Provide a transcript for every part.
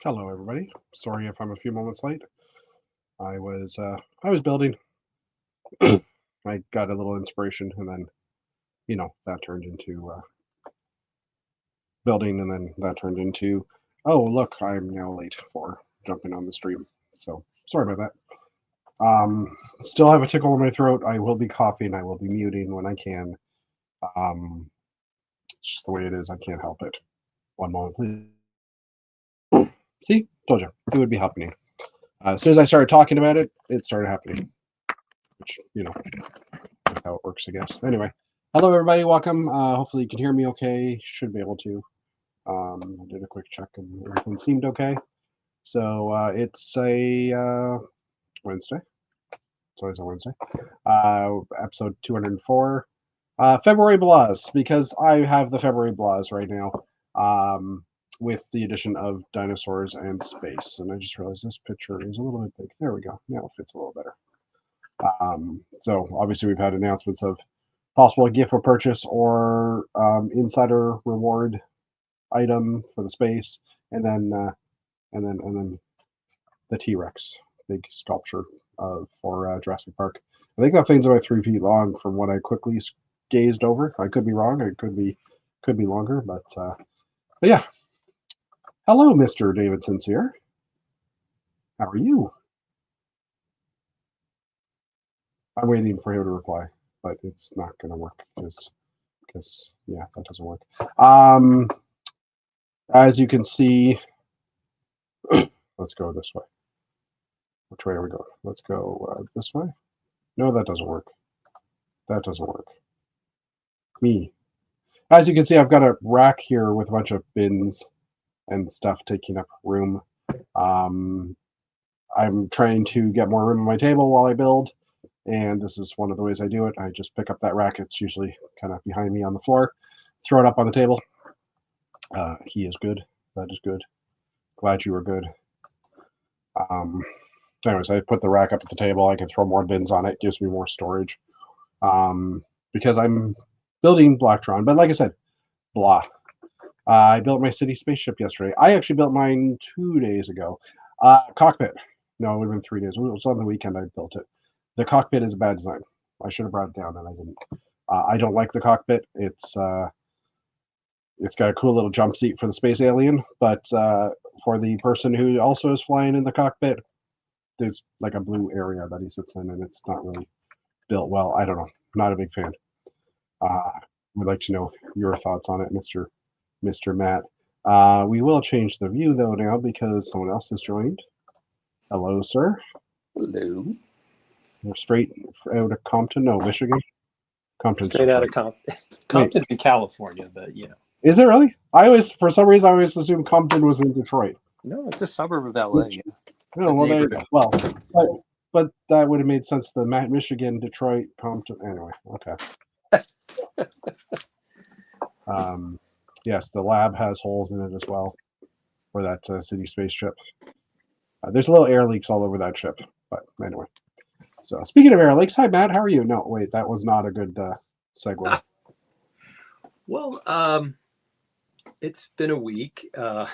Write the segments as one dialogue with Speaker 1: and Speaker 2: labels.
Speaker 1: Hello, everybody. Sorry if I'm a few moments late. I was building. I got a little inspiration, and then that turned into building, and then that turned into oh look, I'm now late for jumping on the stream. So sorry about that. Still have a tickle in my throat. I will be coughing. I will be muting when I can. It's just the way it is. I can't help it. One moment, please. See, told you it would be happening. As soon as I started talking about it, it started happening. Which that's how it works, I guess. Anyway, hello everybody, welcome. Hopefully you can hear me okay. Should be able to. I did a quick check and everything seemed okay. So it's a Wednesday. It's always a Wednesday. Episode 204. February Blahs, because I have the February Blahs right now. With the addition of dinosaurs and space. And I just realized this picture is a little bit big. There we go. Now it fits a little better. So obviously we've had announcements of possible gift for purchase or insider reward item for the space, and then the T-Rex big sculpture for Jurassic Park. I think that thing's about 3 feet long from what I quickly gazed over. I could be wrong. It could be longer, but yeah. Hello, Mr. David Sincere. How are you? I'm waiting for him to reply, but it's not going to work because yeah, that doesn't work. As you can see, let's go this way. Which way are we going? Let's go this way. No, that doesn't work. That doesn't work. Me. As you can see, I've got a rack here with a bunch of bins and stuff taking up room. I'm trying to get more room on my table while I build, and this is one of the ways I do it. I just pick up that rack. It's usually kind of behind me on the floor, throw it up on the table. He is good. That is good. Glad you were good. Anyways, I put the rack up at the table. I can throw more bins on it. Gives me more storage. Because I'm building Blacktron. But like I said, blah. I built my city spaceship yesterday. I actually built mine 2 days ago. Cockpit. No, it would have been 3 days. It was on the weekend I built it. The cockpit is a bad design. I should have brought it down, and I didn't. I don't like the cockpit. It's got a cool little jump seat for the space alien, but for the person who also is flying in the cockpit, there's like a blue area that he sits in, and it's not really built well. I don't know. Not a big fan. Would like to know your thoughts on it, Mr. Matt. We will change the view though now because someone else has joined. Hello, sir.
Speaker 2: Hello.
Speaker 1: We're straight out of Compton, no, Michigan. Compton.
Speaker 2: Straight out of Compton in California, but you know.
Speaker 1: Is it really? For some reason, I always assumed Compton was in Detroit.
Speaker 2: No, it's a suburb of LA. Yeah.
Speaker 1: Oh, well, there you go. Well, but that would have made sense. The Michigan, Detroit, Compton. Anyway, okay. Yes, the lab has holes in it as well for that city spaceship. There's little air leaks all over that ship. But anyway. So speaking of air leaks, hi Matt, how are you? No, wait, that was not a good segue.
Speaker 2: Well, it's been a week. I'll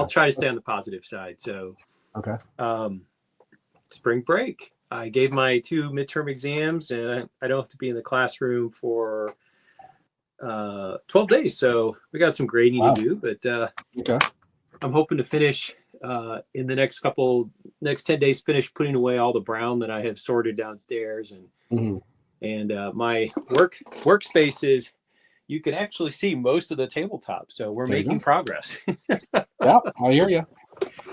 Speaker 2: try to stay on the positive side. So,
Speaker 1: okay.
Speaker 2: Spring break. I gave my 2 midterm exams, and I don't have to be in the classroom for 12 days. So we got some grading to do, but
Speaker 1: okay.
Speaker 2: I'm hoping to finish in the next 10 days, finish putting away all the brown that I have sorted downstairs, and my workspace is, you can actually see most of the tabletop, so we're making progress.
Speaker 1: Yeah, I hear you.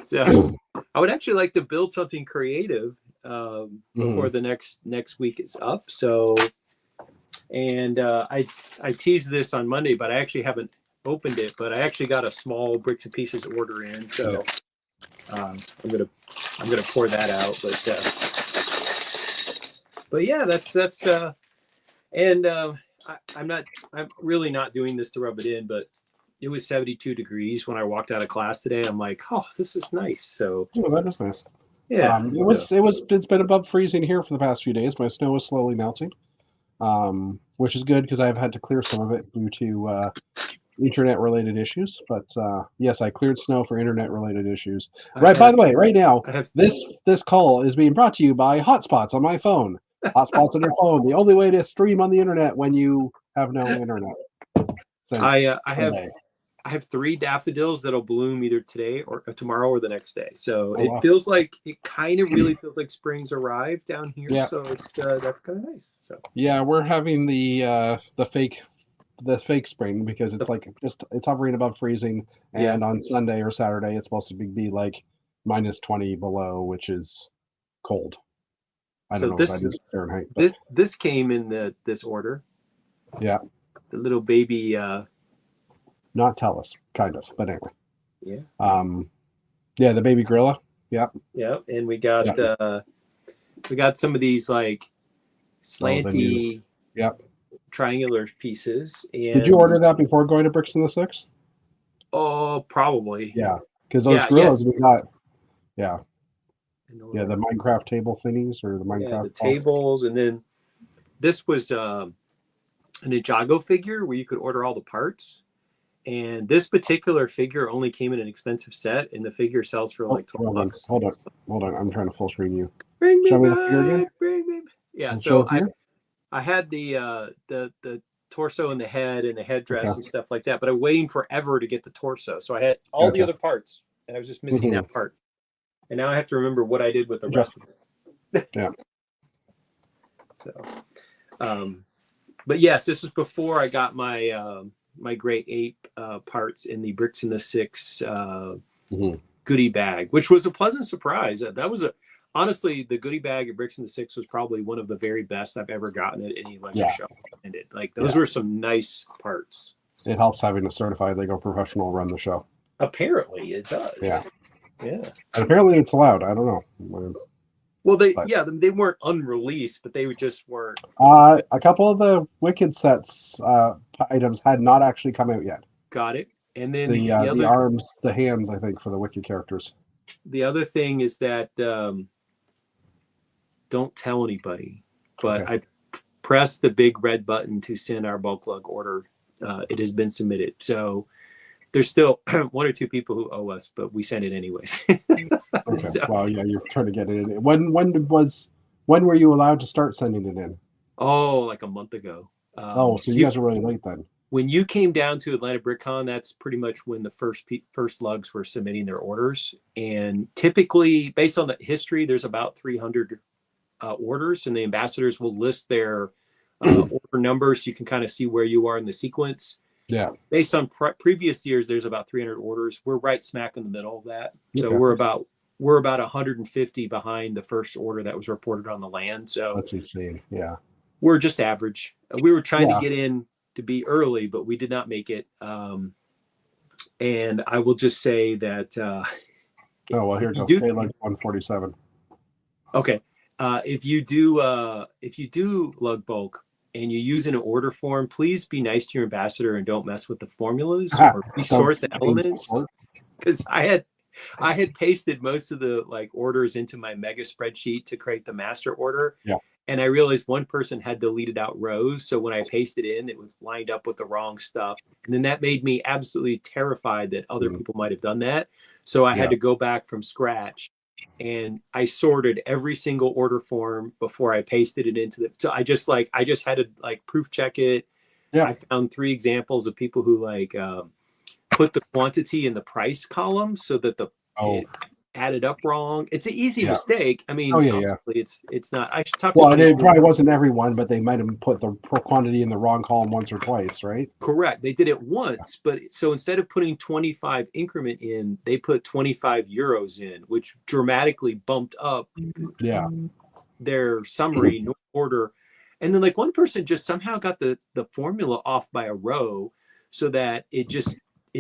Speaker 2: So I would actually like to build something creative before the next week is up. So, and I teased this on Monday, but I actually haven't opened it. But I actually got a small bricks and pieces order in, so I'm gonna pour that out. But yeah, that's and I'm really not doing this to rub it in, but it was 72 degrees when I walked out of class today. I'm like, oh, this is nice. So
Speaker 1: that is nice.
Speaker 2: Yeah,
Speaker 1: it's been above freezing here for the past few days. My snow is slowly melting, which is good because I've had to clear some of it due to internet-related issues, but yes, I cleared snow for internet-related issues.
Speaker 2: I
Speaker 1: Right. By
Speaker 2: have,
Speaker 1: the way, right now,
Speaker 2: I have,
Speaker 1: this call is being brought to you by hotspots on my phone. Hotspots on your phone, the only way to stream on the internet when you have no internet. Since
Speaker 2: I have,
Speaker 1: Sunday.
Speaker 2: I have 3 daffodils that'll bloom either today or tomorrow or the next day. So
Speaker 1: Oh,
Speaker 2: it
Speaker 1: wow.
Speaker 2: feels like it kind of really feels like spring's arrived down here.
Speaker 1: Yeah.
Speaker 2: So it's that's kind of nice. So
Speaker 1: Yeah, we're having the fake spring because it's like it's hovering above freezing,
Speaker 2: yeah.
Speaker 1: and on Sunday or Saturday it's supposed to be like -20 below, which is cold. I don't
Speaker 2: So
Speaker 1: know if that is Fahrenheit, but
Speaker 2: this came in this order.
Speaker 1: yeah,
Speaker 2: The little baby.
Speaker 1: not Tellus, kind of, but anyway.
Speaker 2: Yeah.
Speaker 1: Yeah, the baby gorilla. Yeah.
Speaker 2: Yeah, and we got some of these like slanty
Speaker 1: Yep.
Speaker 2: triangular pieces. And
Speaker 1: Did you order that before going to Bricks in the Six?
Speaker 2: Oh, probably.
Speaker 1: Yeah, because those gorillas we got. Yeah.
Speaker 2: Yeah,
Speaker 1: The Minecraft table thingies or the Minecraft.
Speaker 2: the tables, and then this was an Ninjago figure where you could order all the parts. And this particular figure only came in an expensive set, and the figure sells for like $12.
Speaker 1: Hold on. I'm trying to full screen you.
Speaker 2: Bring me
Speaker 1: Show me
Speaker 2: back,
Speaker 1: the figure again.
Speaker 2: bring me. Yeah,
Speaker 1: Show
Speaker 2: so I had the torso and the head and the headdress and stuff like that, but I'm waiting forever to get the torso. So I had all the other parts, and I was just missing that part. And now I have to remember what I did with the rest of it.
Speaker 1: Yeah.
Speaker 2: So, but yes, this was before I got my my Great Ape parts in the Bricks in the Six goodie bag, which was a pleasant surprise. That was honestly, the goodie bag at Bricks in the Six was probably one of the very best I've ever gotten at any Lego show. And those were some nice parts.
Speaker 1: It helps having a certified Lego professional run the show.
Speaker 2: Apparently, it does.
Speaker 1: Yeah.
Speaker 2: Yeah.
Speaker 1: And apparently, it's allowed. I don't know.
Speaker 2: Well, they weren't unreleased, but they just weren't.
Speaker 1: A couple of the Wicked sets items had not actually come out yet.
Speaker 2: Got it. And then
Speaker 1: the arms, the hands, I think, for the Wicked characters.
Speaker 2: The other thing is that don't tell anybody, but I pressed the big red button to send our bulk lug order. It has been submitted. So there's still 1 or 2 people who owe us, but we sent it anyways.
Speaker 1: So, well, yeah, you're trying to get it in. When were you allowed to start sending it in?
Speaker 2: Oh, like a month ago.
Speaker 1: So you guys are really late then.
Speaker 2: When you came down to Atlanta BrickCon, that's pretty much when the first lugs were submitting their orders. And typically, based on the history, there's about 300 orders, and the ambassadors will list their order numbers. So you can kind of see where you are in the sequence.
Speaker 1: Yeah.
Speaker 2: Based on previous years, there's about 300 orders. We're right smack in the middle of that. So we're about 150 behind the first order that was reported on the land. So
Speaker 1: that's insane. Yeah.
Speaker 2: We're just average. We were trying to get in to be early, but we did not make it. And I will just say that.
Speaker 1: Oh, well, here goes. Like 147.
Speaker 2: Okay. If you do lug bulk and you use an order form, please be nice to your ambassador and don't mess with the formulas or resort the elements. Because I had pasted most of the orders into my mega spreadsheet to create the master order.
Speaker 1: Yeah.
Speaker 2: And I realized one person had deleted out rows. So when I pasted in, it was lined up with the wrong stuff. And then that made me absolutely terrified that other people might have done that. So I had to go back from scratch, and I sorted every single order form before I pasted it into the. So I just had to proof check it. Yeah. I found 3 examples of people who put the quantity in the price column so that it added up wrong. It's an easy mistake. I mean, it's not. I should talk.
Speaker 1: Well, it probably wasn't everyone, but they might have put the quantity in the wrong column once or twice, right?
Speaker 2: Correct. They did it once, but so instead of putting 25 increment in, they put 25 euros in, which dramatically bumped up. Their summary order, and then one person just somehow got the formula off by a row, so that it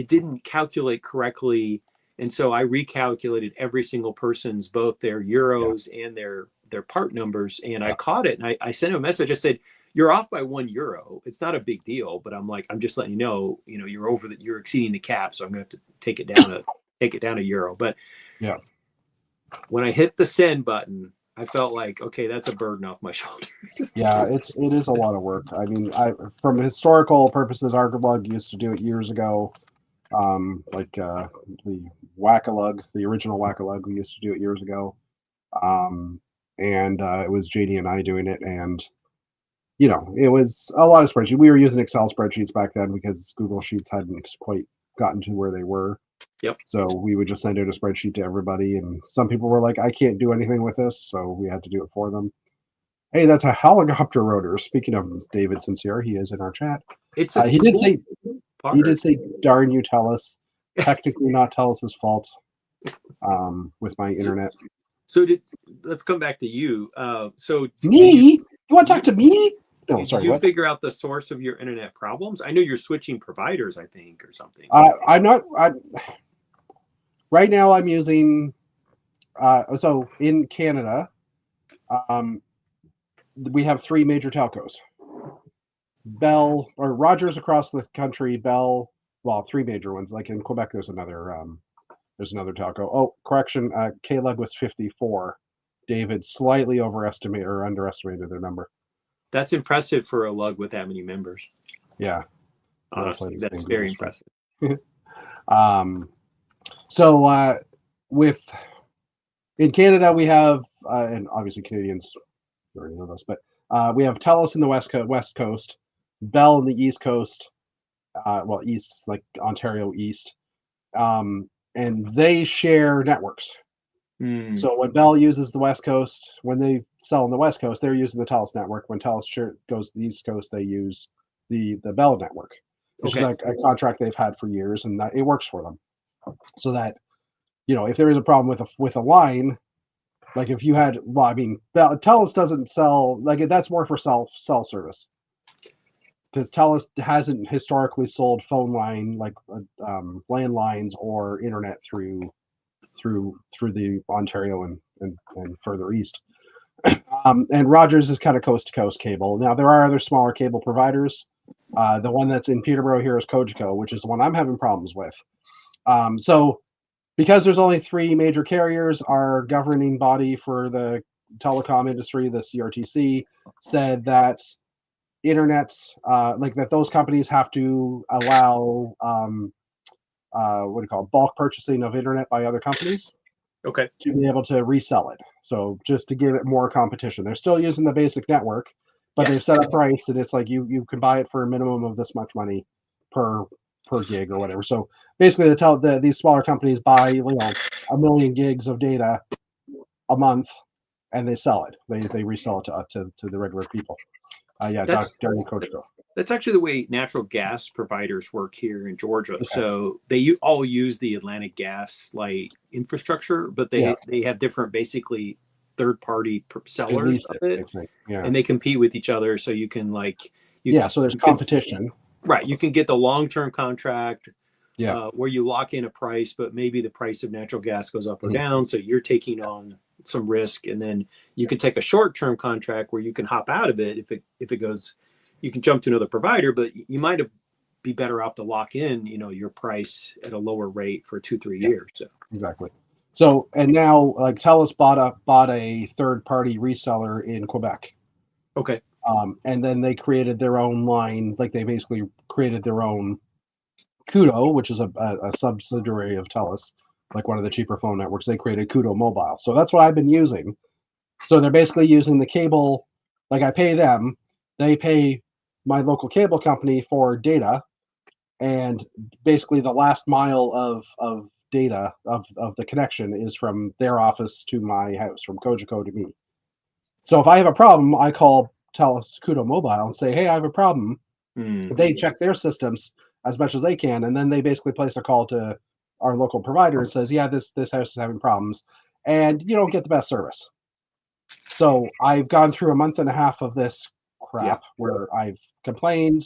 Speaker 2: didn't calculate correctly. And so I recalculated every single person's, both their euros and their part numbers. And I caught it. And I sent him a message. I said, you're off by €1. It's not a big deal, but I'm just letting you know, you're exceeding the cap. So I'm going to have to take it down a euro. But when I hit the send button, I felt like, okay, that's a burden off my shoulders.
Speaker 1: Yeah, it is a lot of work. I mean, from historical purposes, Archilug used to do it years ago. The Wackalug, the original Wackalug, we used to do it years ago. And it was JD and I doing it, and it was a lot of spreadsheets. We were using Excel spreadsheets back then because Google Sheets hadn't quite gotten to where they were.
Speaker 2: Yep.
Speaker 1: So we would just send out a spreadsheet to everybody, and some people were like, "I can't do anything with this," so we had to do it for them. Hey, that's a helicopter rotor. Speaking of David Sincere, he is in our chat.
Speaker 2: It's
Speaker 1: he did say, "Darn you, TELUS." Technically not TELUS's fault. With my internet.
Speaker 2: So let's come back to you.
Speaker 1: Me? You want to talk to me? No, sorry.
Speaker 2: Did you
Speaker 1: what?
Speaker 2: figure out the source of your internet problems? I know you're switching providers, I think, or something.
Speaker 1: I'm not. Right now, I'm using. So in Canada, we have 3 major telcos. Bell or Rogers across the country. Bell. Well, 3 major ones. Like in Quebec, there's another telco. Oh, correction. KLUG was 54. David slightly overestimated or underestimated their number.
Speaker 2: That's impressive for a lug with that many members.
Speaker 1: Yeah.
Speaker 2: Honestly, that's very impressive.
Speaker 1: So in Canada, we have, and obviously Canadians already know this, but we have TELUS in the west coast, Bell in the east coast, east, like Ontario East, and they share networks. So when Bell uses the West Coast, when they sell on the West Coast, they're using the TELUS network. When TELUS goes to the East Coast, they use the Bell network. It's just like a contract they've had for years, and it works for them. So that if there is a problem with a line, like if you had, TELUS doesn't sell, like that's more for cell service, because TELUS hasn't historically sold phone line, like landlines or internet through the Ontario and further east. And Rogers is kind of coast to coast cable. Now there are other smaller cable providers. The one that's in Peterborough here is Cogeco, which is the one I'm having problems with. So because there's only 3 major carriers, our governing body for the telecom industry, the CRTC, said that that those companies have to allow bulk purchasing of internet by other companies.
Speaker 2: Okay.
Speaker 1: To be able to resell it. So just to give it more competition. They're still using the basic network, but they've set a price and it's like you can buy it for a minimum of this much money per gig or whatever. So basically these smaller companies buy 1 million gigs of data a month and they sell it. They resell it to the regular people. During Cogeco.
Speaker 2: That's actually the way natural gas providers work here in Georgia. Okay. So they all use the Atlantic Gas infrastructure, but they have different, basically third-party sellers of it, and they compete with each other. So you can
Speaker 1: so there's competition,
Speaker 2: right? You can get the long-term contract, where you lock in a price, but maybe the price of natural gas goes up or down, so you're taking on some risk, and then you can take a short-term contract where you can hop out of it if it goes. You can jump to another provider, but you might be better off to lock in, your price at a lower rate for 2-3 years. So
Speaker 1: exactly. So and now TELUS bought a third-party reseller in Quebec.
Speaker 2: Okay.
Speaker 1: And then they created their own line. They basically created their own Koodo, which is a subsidiary of TELUS, one of the cheaper phone networks. They created Koodo Mobile. So that's what I've been using. So they're basically using the cable. I pay them. They pay my local cable company for data, and basically the last mile of data of the connection is from their office to my house, from Cogeco to me. So if I have a problem, I call TELUS Koodo Mobile and say, hey, I have a problem. They check their systems as much as they can, and then they basically place a call to our local provider and says, this house is having problems, and you don't get the best service. So I've gone through a month and a half of this crap where I've complained.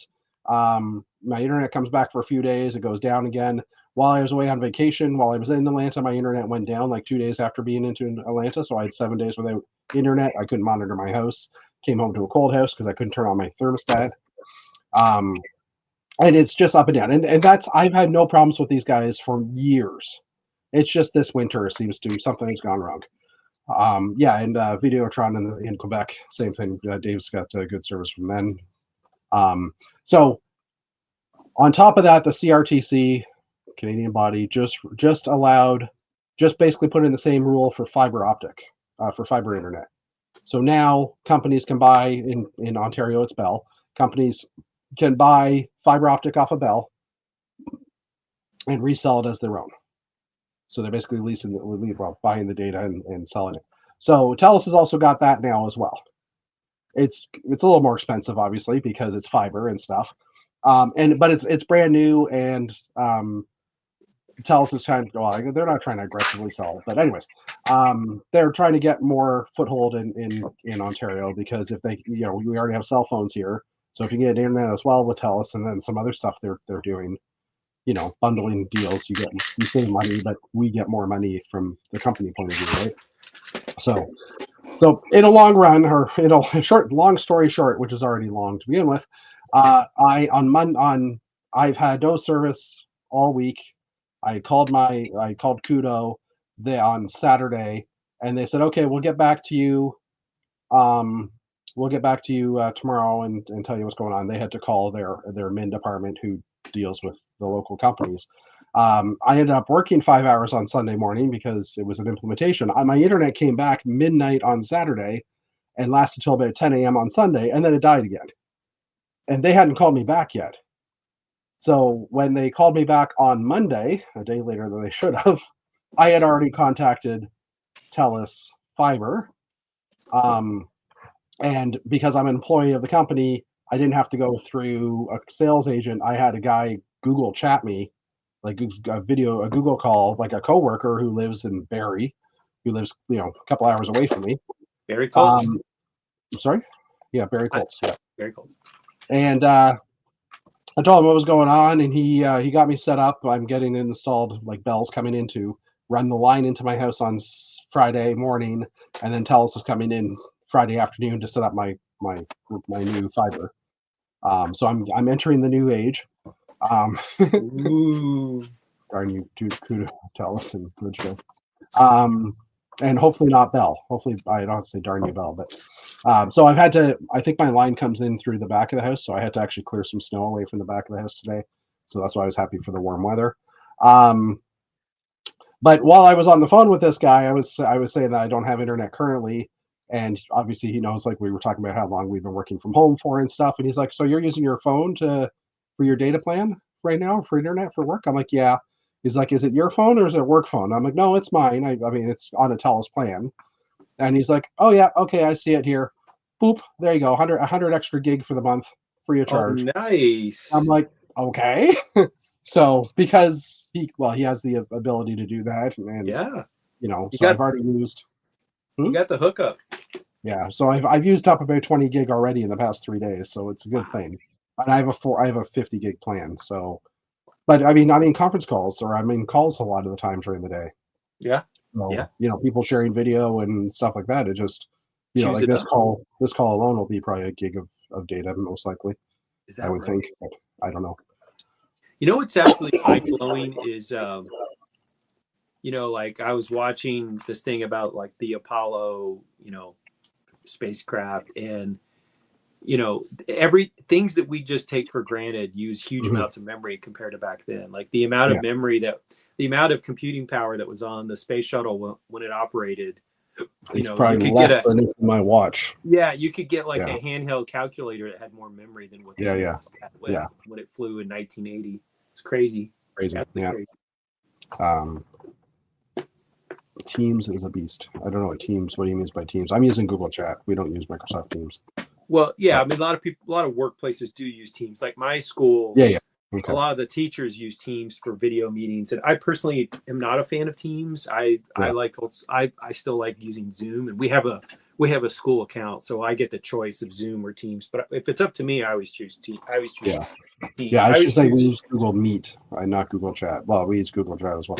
Speaker 1: My internet comes back for a few days. It goes down again. While I was away on vacation, while I was in Atlanta, my internet went down 2 days after being into Atlanta. So I had 7 days without internet. I couldn't monitor my house. Came home to a cold house because I couldn't turn on my thermostat. And it's just up and down. And that's, I've had no problems with these guys for years. It's just this winter seems to, something has gone wrong. Yeah, and Videotron in Quebec, same thing. Dave's got good service from them. So on top of that, the CRTC, Canadian body, just basically put in the same rule for fiber optic, for fiber internet. So now companies can buy in Ontario, it's Bell. Companies can buy fiber optic off of Bell and resell it as their own. So they're basically buying the data and selling it. So TELUS has also got that now as well. It's a little more expensive, obviously, because it's fiber and stuff. But it's brand new, and TELUS is kind of, well, they're not trying to aggressively sell it, but anyways, they're trying to get more foothold in Ontario, because if they, we already have cell phones here, so if you get internet as well with TELUS, and then some other stuff they're doing, bundling deals, you save money, but we get more money from the company point of view, right? So in a long run, or long story short, which is already long to begin with, I've had no service all week. I called Kudo on Saturday, and they said, okay, we'll get back to you. Tomorrow and tell you what's going on. They had to call their min department, who deals with the local companies. I ended up working 5 hours on Sunday morning because it was an implementation. My internet came back midnight on Saturday and lasted till about 10 a.m. on Sunday, and then it died again. And they hadn't called me back yet. So when they called me back on Monday, a day later than they should have, I had already contacted TELUS Fiber. And because I'm an employee of the company, I didn't have to go through a sales agent. I had a guy Google chat me, like a Google call, like a coworker who lives in Barrie, who lives, a couple hours away from me.
Speaker 2: Barrie Colts.
Speaker 1: I'm sorry? Yeah, Barrie Colts. Yeah.
Speaker 2: Barrie Colts.
Speaker 1: And I told him what was going on, and he got me set up. I'm getting installed, like Bell's coming in to run the line into my house on Friday morning, and then TELUS is coming in Friday afternoon to set up my new fiber. So I'm entering the new age.
Speaker 2: Ooh.
Speaker 1: Darn you, Kudo, TELUS, and Bridgeville. And hopefully not Bell. Hopefully, I don't say darn you, Bell, but so I've had to. I think my line comes in through the back of the house, so I had to actually clear some snow away from the back of the house today. So that's why I was happy for the warm weather. But while I was on the phone with this guy, I was saying that I don't have internet currently, and obviously he knows, like, we were talking about how long we've been working from home for and stuff, and he's like, so you're using your phone for your data plan right now for internet for work? I'm like, yeah. He's like, is it your phone or is it a work phone? I'm like, no, it's mine. I mean, it's on a TELUS plan. And he's like, oh yeah, okay, I see it here. Boop, there you go, 100 extra gig for the month, free of charge.
Speaker 2: Oh, nice.
Speaker 1: I'm like, okay. So because he has the ability to do that, and
Speaker 2: yeah,
Speaker 1: I've already used.
Speaker 2: You got the hookup.
Speaker 1: Yeah, so I've used up about 20 gig already in the past 3 days, so it's a good thing. And I have a 50 gig plan, so. But I mean conference calls, or I'm in calls a lot of the time during the day.
Speaker 2: Yeah.
Speaker 1: So,
Speaker 2: yeah.
Speaker 1: People sharing video and stuff like that. It just, like this call alone will be probably a gig of data, most likely.
Speaker 2: Is that
Speaker 1: I would think, but I don't know.
Speaker 2: What's absolutely mind-blowing is, like I was watching this thing about like the Apollo, spacecraft, and things that we just take for granted use huge amounts of memory compared to back then. Like the amount of memory the amount of computing power that was on the space shuttle when it operated,
Speaker 1: it's probably less than my watch.
Speaker 2: Yeah, you could get like a handheld calculator that had more memory than what this had when it flew in 1980. It's crazy.
Speaker 1: Crazy. Teams is a beast. I don't know what he means by Teams. I'm using Google Chat. We don't use Microsoft Teams.
Speaker 2: Well, yeah, I mean, a lot of workplaces do use Teams. Like my school, a lot of the teachers use Teams for video meetings, and I personally am not a fan of Teams. I still like using Zoom, and we have a school account, so I get the choice of Zoom or Teams. But if it's up to me, I always choose Teams. Teams.
Speaker 1: Yeah, I should say we use Google Meet, not Google Chat. Well, we use Google Chat as well.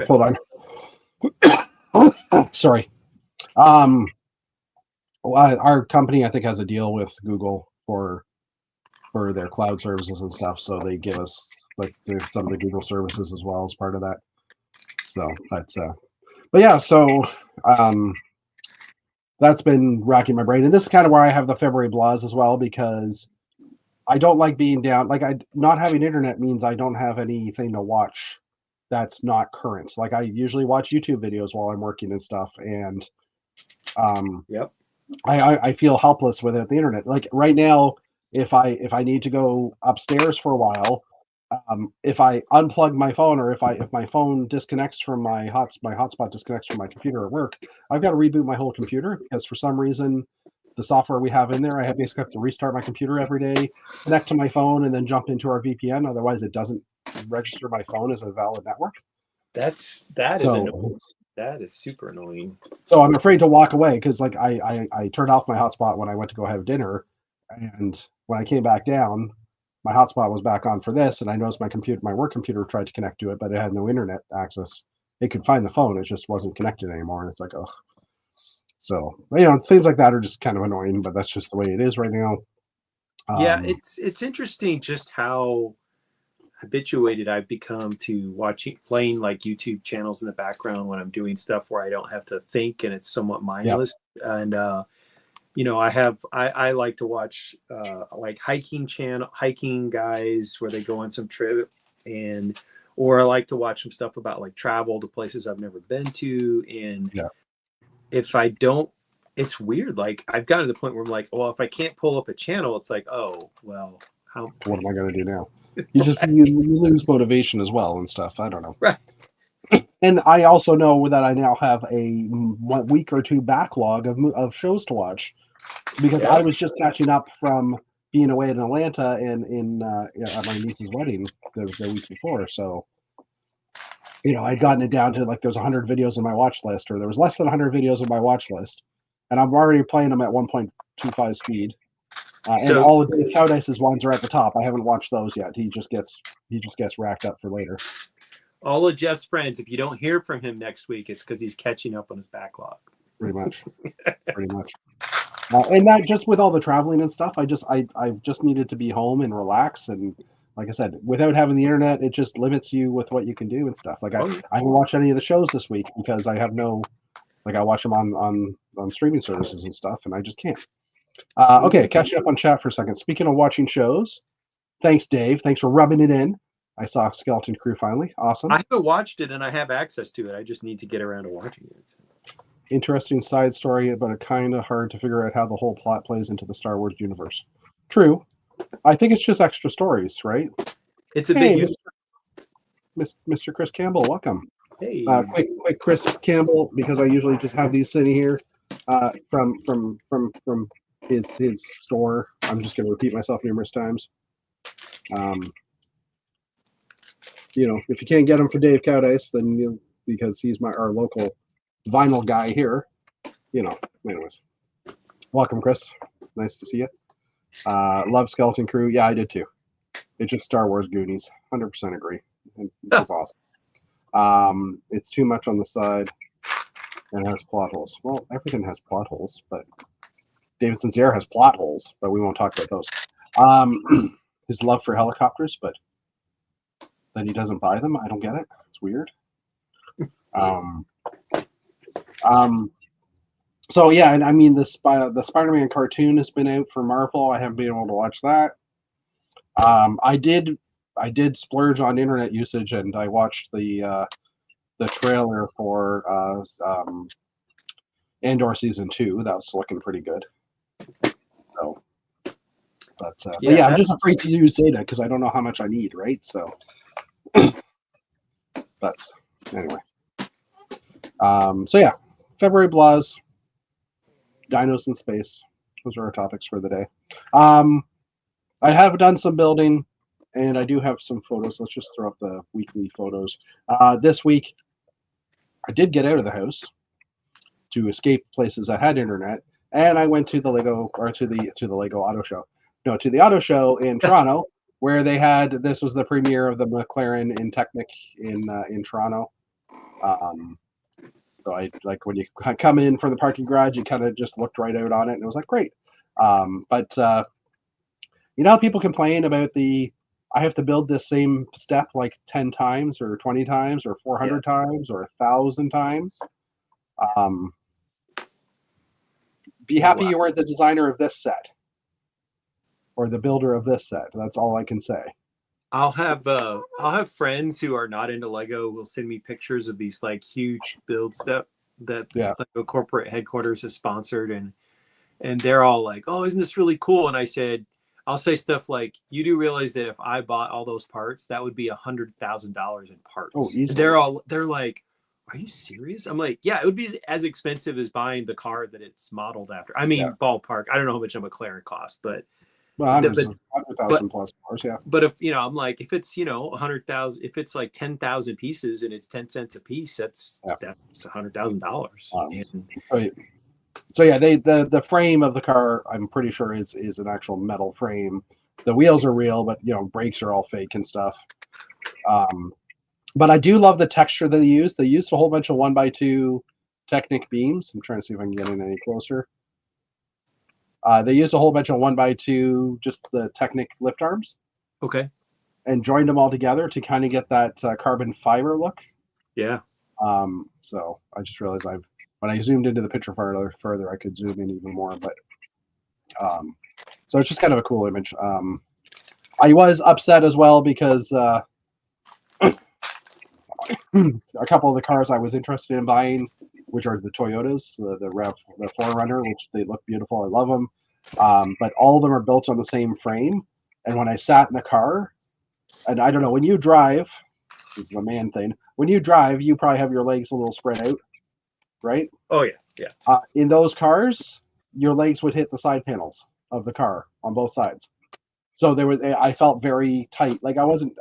Speaker 1: Hold on. Sorry. Our company, I think, has a deal with Google for their cloud services and stuff, so they give us like some of the Google services as well as part of that. So that's But yeah, so um, that's been racking my brain, and this is kind of where I have the February blahs as well, because I don't like being down. Like, I not having internet means I don't have anything to watch that's not current. Like, I usually watch YouTube videos while I'm working and stuff, and um,
Speaker 2: Yep.
Speaker 1: I feel helpless without the internet. Like right now, if I need to go upstairs for a while, if I unplug my phone, or if my phone disconnects from my hotspot disconnects from my computer at work, I've got to reboot my whole computer, because for some reason the software we have in there, basically have to restart my computer every day, connect to my phone, and then jump into our VPN. Otherwise, it doesn't register my phone as a valid network.
Speaker 2: That is annoying.
Speaker 1: So
Speaker 2: That is super annoying.
Speaker 1: So I'm afraid to walk away, because like I turned off my hotspot when I went to go have dinner, and when I came back down, my hotspot was back on for this, and I noticed my work computer tried to connect to it, but it had no internet access. It could find the phone, it just wasn't connected anymore, and it's like, oh. So things like that are just kind of annoying, but that's just the way it is right now.
Speaker 2: Yeah, it's interesting just how habituated I've become to playing like YouTube channels in the background when I'm doing stuff where I don't have to think and it's somewhat mindless. Yep. And I like to watch like hiking guys where they go on some trip, or I like to watch some stuff about like travel to places I've never been to. And if I don't, it's weird. Like I've gotten to the point where I'm like, well, if I can't pull up a channel, it's like, oh, well,
Speaker 1: what am I going to do now? You just you lose motivation as well and stuff. I don't know.
Speaker 2: Right.
Speaker 1: And I also know that I now have a 1 week or two backlog of shows to watch, because I was just catching up from being away in Atlanta and at my niece's wedding the week before. So, I'd gotten it down to like there's 100 videos in my watch list, or there was less than 100 videos in my watch list, and I'm already playing them at 1.25 speed. And all of Dave Cowdice's ones are at the top. I haven't watched those yet. He just gets racked up for later.
Speaker 2: All of Jeff's friends, if you don't hear from him next week, it's because he's catching up on his backlog.
Speaker 1: Pretty much. And that, just with all the traveling and stuff, I just needed to be home and relax. And like I said, without having the internet, it just limits you with what you can do and stuff. Like I haven't watched any of the shows this week because I have no, like I watch them on streaming services and stuff, and I just can't. Okay, catching up on chat for a second. Speaking of watching shows, thanks, Dave. Thanks for rubbing it in. I saw Skeleton Crew finally. Awesome.
Speaker 2: I haven't watched it, and I have access to it. I just need to get around to watching it.
Speaker 1: Interesting side story, but it kind of hard to figure out how the whole plot plays into the Star Wars universe. True. I think it's just extra stories, right?
Speaker 2: It's a big
Speaker 1: Mr. Chris Campbell, welcome.
Speaker 2: Hey.
Speaker 1: Quick Chris Campbell, because I usually just have these sitting here from his store. I'm just going to repeat myself numerous times. If you can't get him for Dave Cowdice, then because he's our local vinyl guy here. Anyways, welcome, Chris. Nice to see you. Love Skeleton Crew. Yeah, I did too. It's just Star Wars Goonies. 100% agree. It was awesome. It's too much on the side and has plot holes. Well, everything has plot holes, but David Sincere has plot holes, but we won't talk about those. His love for helicopters, but then he doesn't buy them. I don't get it. It's weird. So yeah, and I mean the Spider-Man cartoon has been out for Marvel. I haven't been able to watch that. I did splurge on internet usage, and I watched the trailer for Andor season 2. That was looking pretty good. So, but yeah, I'm just afraid to use data because I don't know how much I need, right? So, but anyway. So yeah, February blahs, dinos in space. Those are our topics for the day. I have done some building, and I do have some photos. Let's just throw up the weekly photos. This week, I did get out of the house to escape places that had internet, and I went to the Lego Auto Show. No, to the Auto Show in Toronto, where they had, this was the premiere of the McLaren in Technic in Toronto. So I like when you come in from the parking garage, you kind of just looked right out on it, and it was like great. But how people complain about I have to build this same step like 10 times or 20 times or 400 times or 1,000 times. Be happy you weren't the designer of this set or the builder of this set. That's all I can say.
Speaker 2: I'll have friends who are not into Lego will send me pictures of these like huge builds that Lego corporate headquarters has sponsored, and they're all like, "Oh, isn't this really cool?" And I said, I'll say stuff like, "You do realize that if I bought all those parts, that would be $100,000 in parts."
Speaker 1: Oh, easily.
Speaker 2: They're like, "Are you serious?" I'm like, "Yeah, it would be as expensive as buying the car that it's modeled after." I mean, ballpark. I don't know how much a McLaren costs, but
Speaker 1: well, 100,000 plus cars, yeah.
Speaker 2: But if I'm like, if it's 100,000, if it's like 10,000 pieces and it's 10 cents a piece, that's $100,000.
Speaker 1: So yeah, the frame of the car, I'm pretty sure is an actual metal frame. The wheels are real, but brakes are all fake and stuff. But I do love the texture that they use. They used a whole bunch of 1x2 Technic beams. I'm trying to see if I can get in any closer. They used a whole bunch of 1x2, just the Technic lift arms.
Speaker 2: Okay.
Speaker 1: And joined them all together to kind of get that carbon fiber look.
Speaker 2: Yeah.
Speaker 1: So I just realized when I zoomed into the picture further, I could zoom in even more. But so it's just kind of a cool image. I was upset as well because a couple of the cars I was interested in buying, which are the Toyotas, the 4Runner, which they look beautiful. I love them. But all of them are built on the same frame. And when I sat in the car, and I don't know, when you drive, this is a man thing. When you drive, you probably have your legs a little spread out, right?
Speaker 2: Oh yeah, yeah.
Speaker 1: In those cars, your legs would hit the side panels of the car on both sides. So I felt very tight. Like I wasn't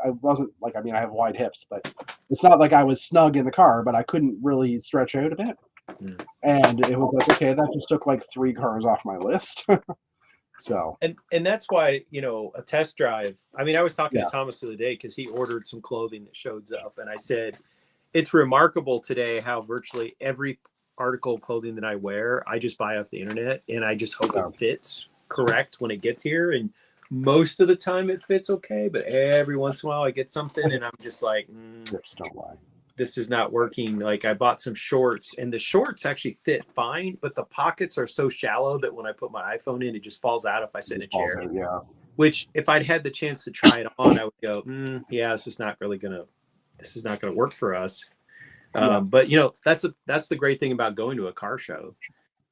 Speaker 1: like, I mean, I have wide hips, but it's not like I was snug in the car, but I couldn't really stretch out a bit. Mm. And it was like, okay, that just took like 3 cars off my list. So
Speaker 2: and that's why a test drive. I mean, I was talking to Thomas the other day because he ordered some clothing that showed up, and I said, it's remarkable today how virtually every article of clothing that I wear, I just buy off the internet, and I just hope it fits correct when it gets here. And most of the time it fits okay, but every once in a while I get something and I'm just like,
Speaker 1: don't lie.
Speaker 2: This is not working. Like I bought some shorts and the shorts actually fit fine, but the pockets are so shallow that when I put my iPhone in, it just falls out if I sit in a chair.
Speaker 1: Yeah.
Speaker 2: Which if I'd had the chance to try it on, I would go, yeah, this is not gonna work for us. But that's the great thing about going to a car show.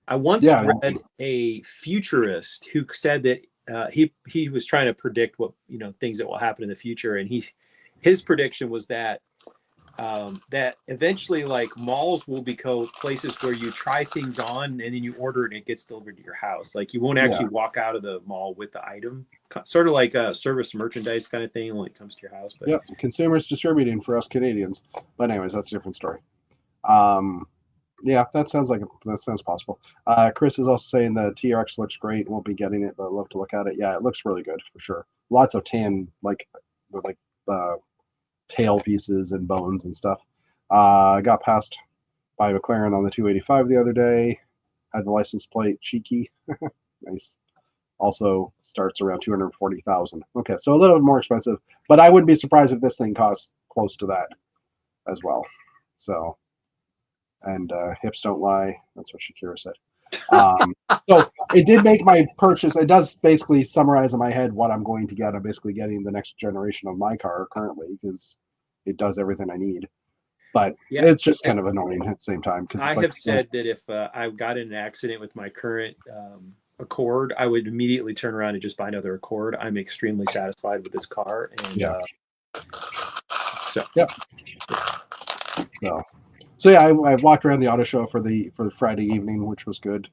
Speaker 2: I once read a futurist who said that he was trying to predict what things that will happen in the future, and his prediction was that that eventually like malls will become places where you try things on and then you order it and it gets delivered to your house. Like you won't actually walk out of the mall with the item, sort of like a service merchandise kind of thing when it comes to your house. But
Speaker 1: consumers distributing for us Canadians. But anyways, that's a different story. That sounds possible. Chris is also saying the TRX looks great. Won't be getting it, but I'd love to look at it. Yeah, it looks really good for sure. Lots of tan, like tail pieces and bones and stuff. I got passed by McLaren on the 285 the other day. Had the license plate, cheeky. Nice. Also starts around 240,000. Okay, so a little bit more expensive, but I wouldn't be surprised if this thing costs close to that as well. So, and hips don't lie. That's what Shakira said. So it did make my purchase. It does basically summarize in my head what I'm going to get. I'm basically getting the next generation of my car currently because it does everything I need. But it's just kind of annoying at the same time.
Speaker 2: I have said that if I got in an accident with my current Accord, I would immediately turn around and just buy another Accord. I'm extremely satisfied with this car. And
Speaker 1: So I walked around the auto show for the Friday evening, which was good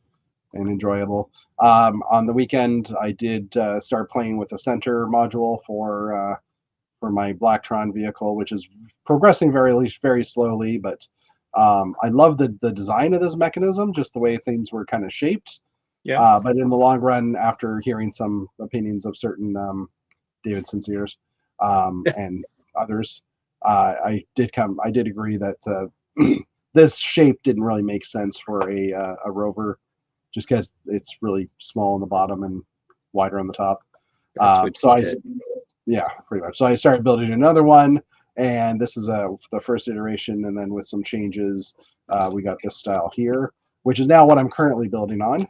Speaker 1: and enjoyable. On the weekend, I did start playing with a center module for my Blacktron vehicle, which is progressing very slowly. But I love the design of this mechanism, just the way things were kind of shaped.
Speaker 2: Yeah.
Speaker 1: But in the long run, after hearing some opinions of certain David Sincere's and others, I did agree that this shape didn't really make sense for a Rover, just because it's really small on the bottom and wider on the top. Pretty much. So I started building another one, and this is the first iteration, and then with some changes, We got this style here, which is now what I'm currently building on.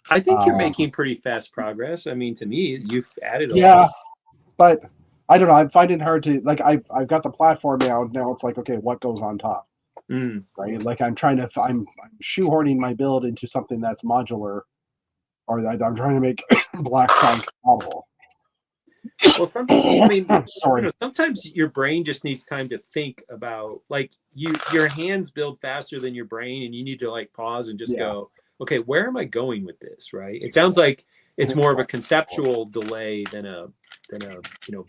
Speaker 2: I think you're making pretty fast progress. I mean, to me, you've added a
Speaker 1: Yeah,
Speaker 2: lot.
Speaker 1: but I don't know. I'm finding it hard to like. I've got the platform now. Now it's like, okay, what goes on top, right? Like I'm shoehorning my build into something that's modular, or that I'm trying to make Blacktron compatible.
Speaker 2: Well, I mean,
Speaker 1: Sorry.
Speaker 2: sometimes your brain just needs time to think about, like, your hands build faster than your brain, and you need to like pause and just go, okay, where am I going with this? Right? It sounds like it's more of a conceptual delay than a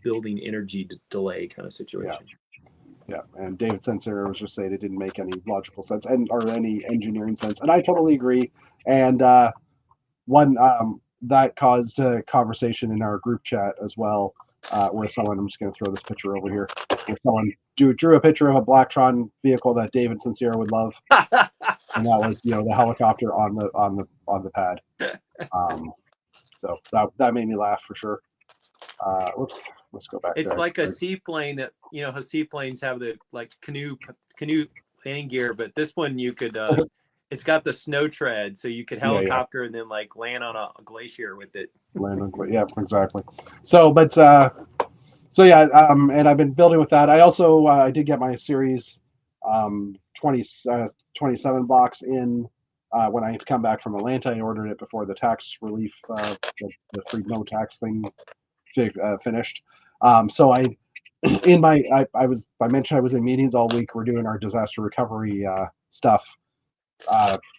Speaker 2: building energy delay kind of situation.
Speaker 1: Yeah, and David Sensor was just saying it didn't make any logical sense or any engineering sense, and I totally agree. And one that caused a conversation in our group chat as well, where someone, I'm just going to throw this picture over here, where someone drew a picture of a Blacktron vehicle that David Sincere would love, and that was the helicopter on the pad. So that made me laugh for sure. Whoops, let's go back.
Speaker 2: It's
Speaker 1: there.
Speaker 2: like a seaplane that how seaplanes have the like canoe landing gear, but this one you could. It's got the snow tread, so you could helicopter and then like land on a glacier with it.
Speaker 1: Yeah, exactly. So, and I've been building with that. I also I did get my series 27 box in when I come back from Atlanta. I ordered it before the tax relief, the free no tax thing finished. So I mentioned I was in meetings all week. We're doing our disaster recovery stuff.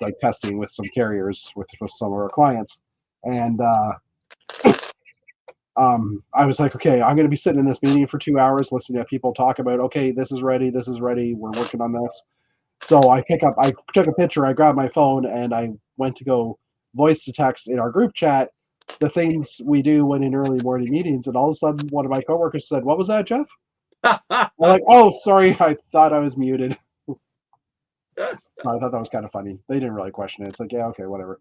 Speaker 1: Like testing with some carriers with some of our clients, and I was like, okay, I'm going to be sitting in this meeting for 2 hours listening to people talk about, okay, this is ready, we're working on this. So I took a picture, I grabbed my phone, and I went to go voice to text in our group chat the things we do when in early morning meetings, and all of a sudden one of my coworkers said, "What was that, Jeff?" I'm like, "Oh, sorry, I thought I was muted." So I thought that was kind of funny. They didn't really question it. It's like, yeah, okay, whatever.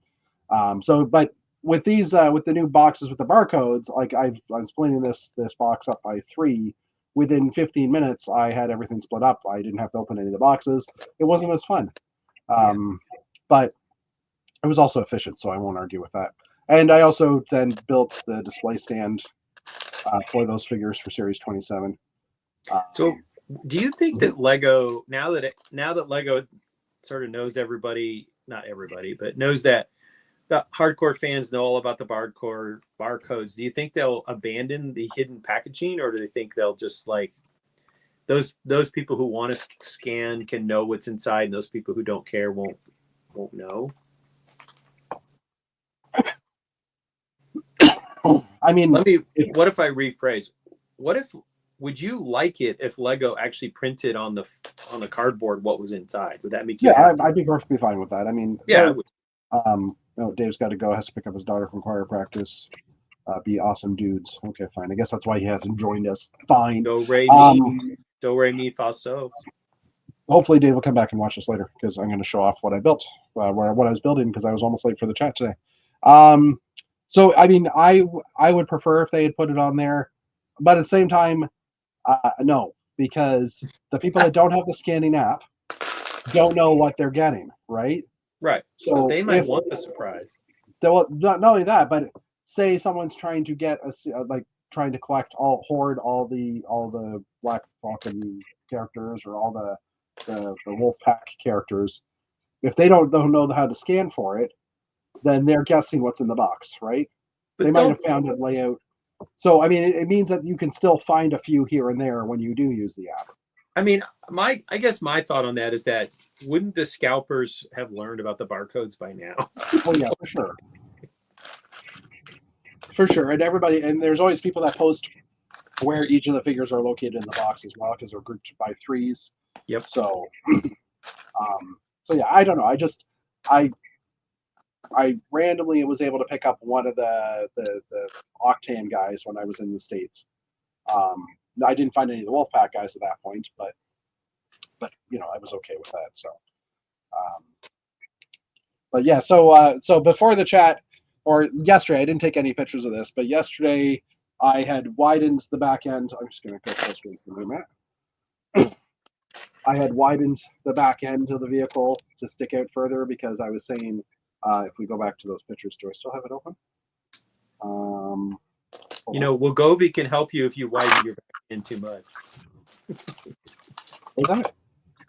Speaker 1: But with these, with the new boxes with the barcodes, like I'm splitting this box up by 3. Within 15 minutes, I had everything split up. I didn't have to open any of the boxes. It wasn't as fun, but it was also efficient, so I won't argue with that. And I also then built the display stand for those figures for Series 27.
Speaker 2: So, do you think that Lego now that Lego sort of knows everybody, not everybody, but knows that the hardcore fans know all about the barcodes, do you think they'll abandon the hidden packaging, or do they think they'll just like those people who want to scan can know what's inside, and those people who don't care won't know?
Speaker 1: I mean,
Speaker 2: what if I rephrase? Would you like it if Lego actually printed on the cardboard what was inside? Would that make you happy?
Speaker 1: I'd be perfectly fine with that. I mean,
Speaker 2: yeah.
Speaker 1: No, Dave's got to go. Has to pick up his daughter from choir practice. Be awesome dudes. Okay, fine. I guess that's why he hasn't joined us. Fine.
Speaker 2: Do re mi fa so.
Speaker 1: Hopefully, Dave will come back and watch this later because I'm going to show off what I built, what I was building, because I was almost late for the chat today. So I mean, I would prefer if they had put it on there, but at the same time, no, because the people that don't have the scanning app don't know what they're getting, right?
Speaker 2: Right. So they might want the surprise.
Speaker 1: Not only that, but say someone's trying to get trying to hoard all the Black Falcon characters or all the Wolfpack characters. If they don't know how to scan for it, then they're guessing what's in the box, right? But they might have found a layout. So I mean, it means that you can still find a few here and there when you do use the app.
Speaker 2: I mean, I guess my thought on that is that wouldn't the scalpers have learned about the barcodes by now?
Speaker 1: Oh yeah, for sure. For sure. And there's always people that post where each of the figures are located in the box as well, because they're grouped by 3s.
Speaker 2: Yep.
Speaker 1: So yeah, I don't know. I randomly was able to pick up one of the Octane guys when I was in the States. I didn't find any of the Wolfpack guys at that point, but I was okay with that. So, but yeah, so before the chat, or yesterday, I didn't take any pictures of this, but yesterday I had widened the back end. I'm just going to go closer to the map. I had widened the back end of the vehicle to stick out further because I was saying, if we go back to those pictures, do I still have it open?
Speaker 2: You know, Wagovi can help you if you widen your back end too much.
Speaker 1: What's that?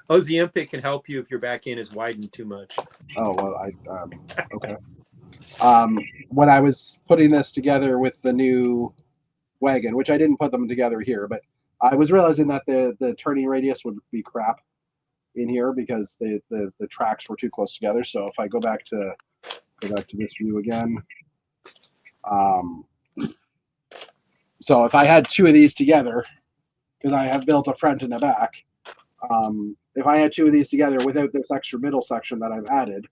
Speaker 2: Ozempic can help you if your back end is widened too much.
Speaker 1: Oh, well, okay. When I was putting this together with the new wagon, which I didn't put them together here, but I was realizing that the turning radius would be crap in here because the tracks were too close together. So if I go back to this view again, so if I had two of these together, because I have built a front and a back, if I had two of these together without this extra middle section that I've added,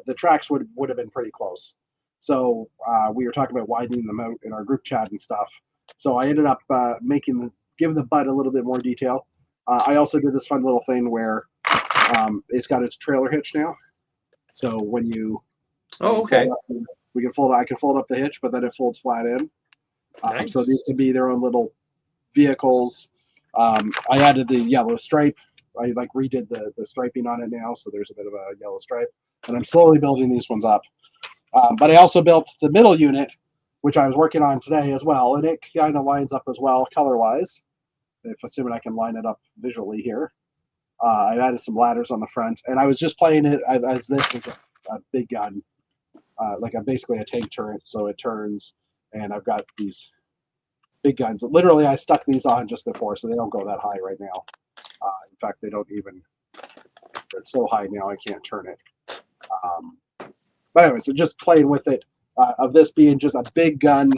Speaker 1: the tracks would have been pretty close. So we were talking about widening them out in our group chat and stuff. So I ended up giving the butt a little bit more detail. I also did this fun little thing where it's got its trailer hitch now. So when you
Speaker 2: okay,
Speaker 1: I can fold up the hitch, but then it folds flat in.
Speaker 2: Nice.
Speaker 1: So these can be their own little vehicles. I added the yellow stripe. I redid the striping on it now, so there's a bit of a yellow stripe. And I'm slowly building these ones up. But I also built the middle unit, which I was working on today as well, and it kind of lines up as well color-wise. Assuming I can line it up visually here. I added some ladders on the front, and I was just playing it as this is a big gun, basically a tank turret, so it turns, and I've got these big guns. Literally, I stuck these on just before, so they don't go that high right now. In fact, they don't even. They're so high now, I can't turn it. But anyway, so just playing with it, of this being just a big gun,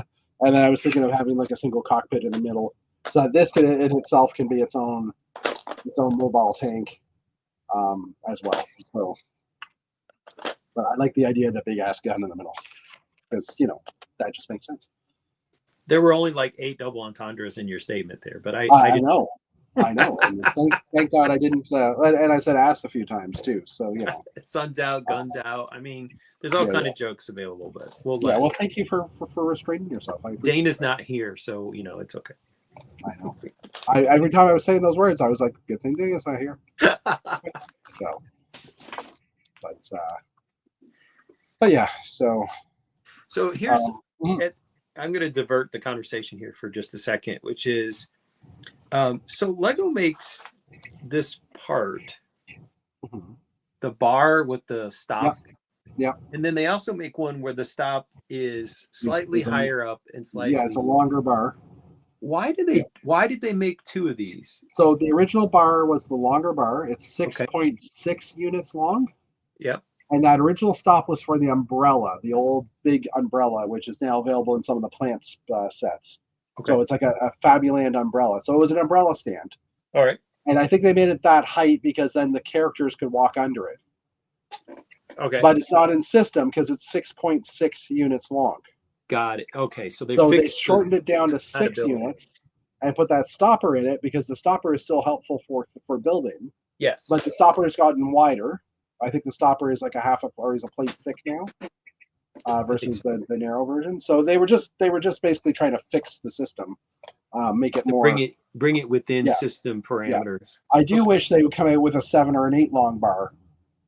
Speaker 1: and then I was thinking of having like a single cockpit in the middle, so that this in itself can be its own mobile tank, as well. So, but I like the idea of the big ass gun in the middle because that just makes sense.
Speaker 2: There were only like 8 double entendres in your statement there, but I
Speaker 1: know. And thank God I didn't. And I said ass a few times too. So
Speaker 2: sun's out, guns out. I mean, there's all kind of jokes available, but
Speaker 1: well, thank you for restraining yourself.
Speaker 2: Dana's not here, so it's okay.
Speaker 1: I know. Every time I was saying those words, I was like, "Good thing Dana's not here." So, but yeah. So
Speaker 2: here's. I'm going to divert the conversation here for just a second, which is, so Lego makes this part, the bar with the stop.
Speaker 1: Yeah.
Speaker 2: And then they also make one where the stop is slightly higher up and slightly.
Speaker 1: Yeah, it's a longer bar.
Speaker 2: Why did they make 2 of these?
Speaker 1: So the original bar was the longer bar. It's 6.6 units long.
Speaker 2: Yep.
Speaker 1: And that original stop was for the umbrella, the old big umbrella, which is now available in some of the plants sets. Okay. So it's like a Fabuland umbrella. So it was an umbrella stand.
Speaker 2: All right.
Speaker 1: And I think they made it that height because then the characters could walk under it.
Speaker 2: Okay.
Speaker 1: But it's not in system because it's 6.6 units long.
Speaker 2: Got it. Okay. So they
Speaker 1: shortened it down to 6 units and put that stopper in it because the stopper is still helpful for building.
Speaker 2: Yes.
Speaker 1: But the stopper has gotten wider. I think the stopper is like or is a plate thick now, versus the narrow version. So they were just basically trying to fix the system, make it more
Speaker 2: bring it within system parameters.
Speaker 1: Yeah. I do wish they would come out with a 7 or an 8 long bar,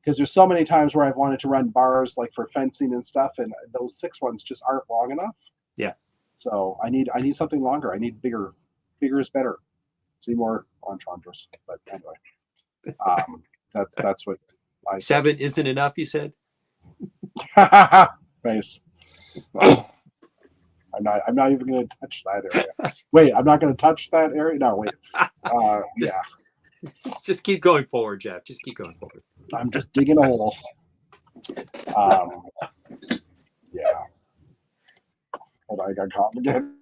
Speaker 1: because there's so many times where I've wanted to run bars like for fencing and stuff, and those 6 ones just aren't long enough.
Speaker 2: Yeah.
Speaker 1: So I need something longer. I need bigger. Bigger is better. See more entendres. But anyway, that's what.
Speaker 2: 7 isn't enough, you said?
Speaker 1: Nice. I'm not even going to touch that area. Wait, I'm not going to touch that area? No, wait.
Speaker 2: Just keep going forward, Jeff. Just keep going forward.
Speaker 1: I'm just digging a hole. Yeah. Hold on, I got caught again.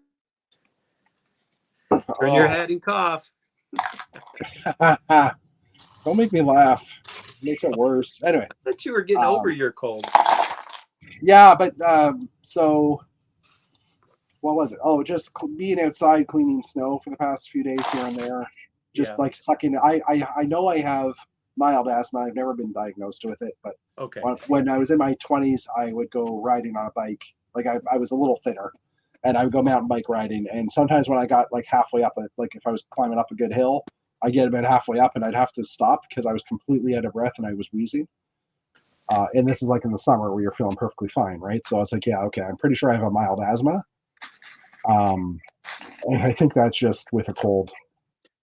Speaker 2: Turn your head and cough.
Speaker 1: Don't make me laugh. It makes it worse. Anyway.
Speaker 2: I thought you were getting over your cold.
Speaker 1: Yeah, but so what was it? Oh, just being outside cleaning snow for the past few days here and there. Just like sucking. I know I have mild asthma. I've never been diagnosed with it, but when I was in my 20s, I would go riding on a bike. Like I was a little thinner, and I would go mountain bike riding. And sometimes when I got like halfway up, like if I was climbing up a good hill, I get about halfway up and I'd have to stop because I was completely out of breath and I was wheezing. And this is like in the summer where you're feeling perfectly fine, right? So I was like, yeah, okay, I'm pretty sure I have a mild asthma. And I think that's just with a cold.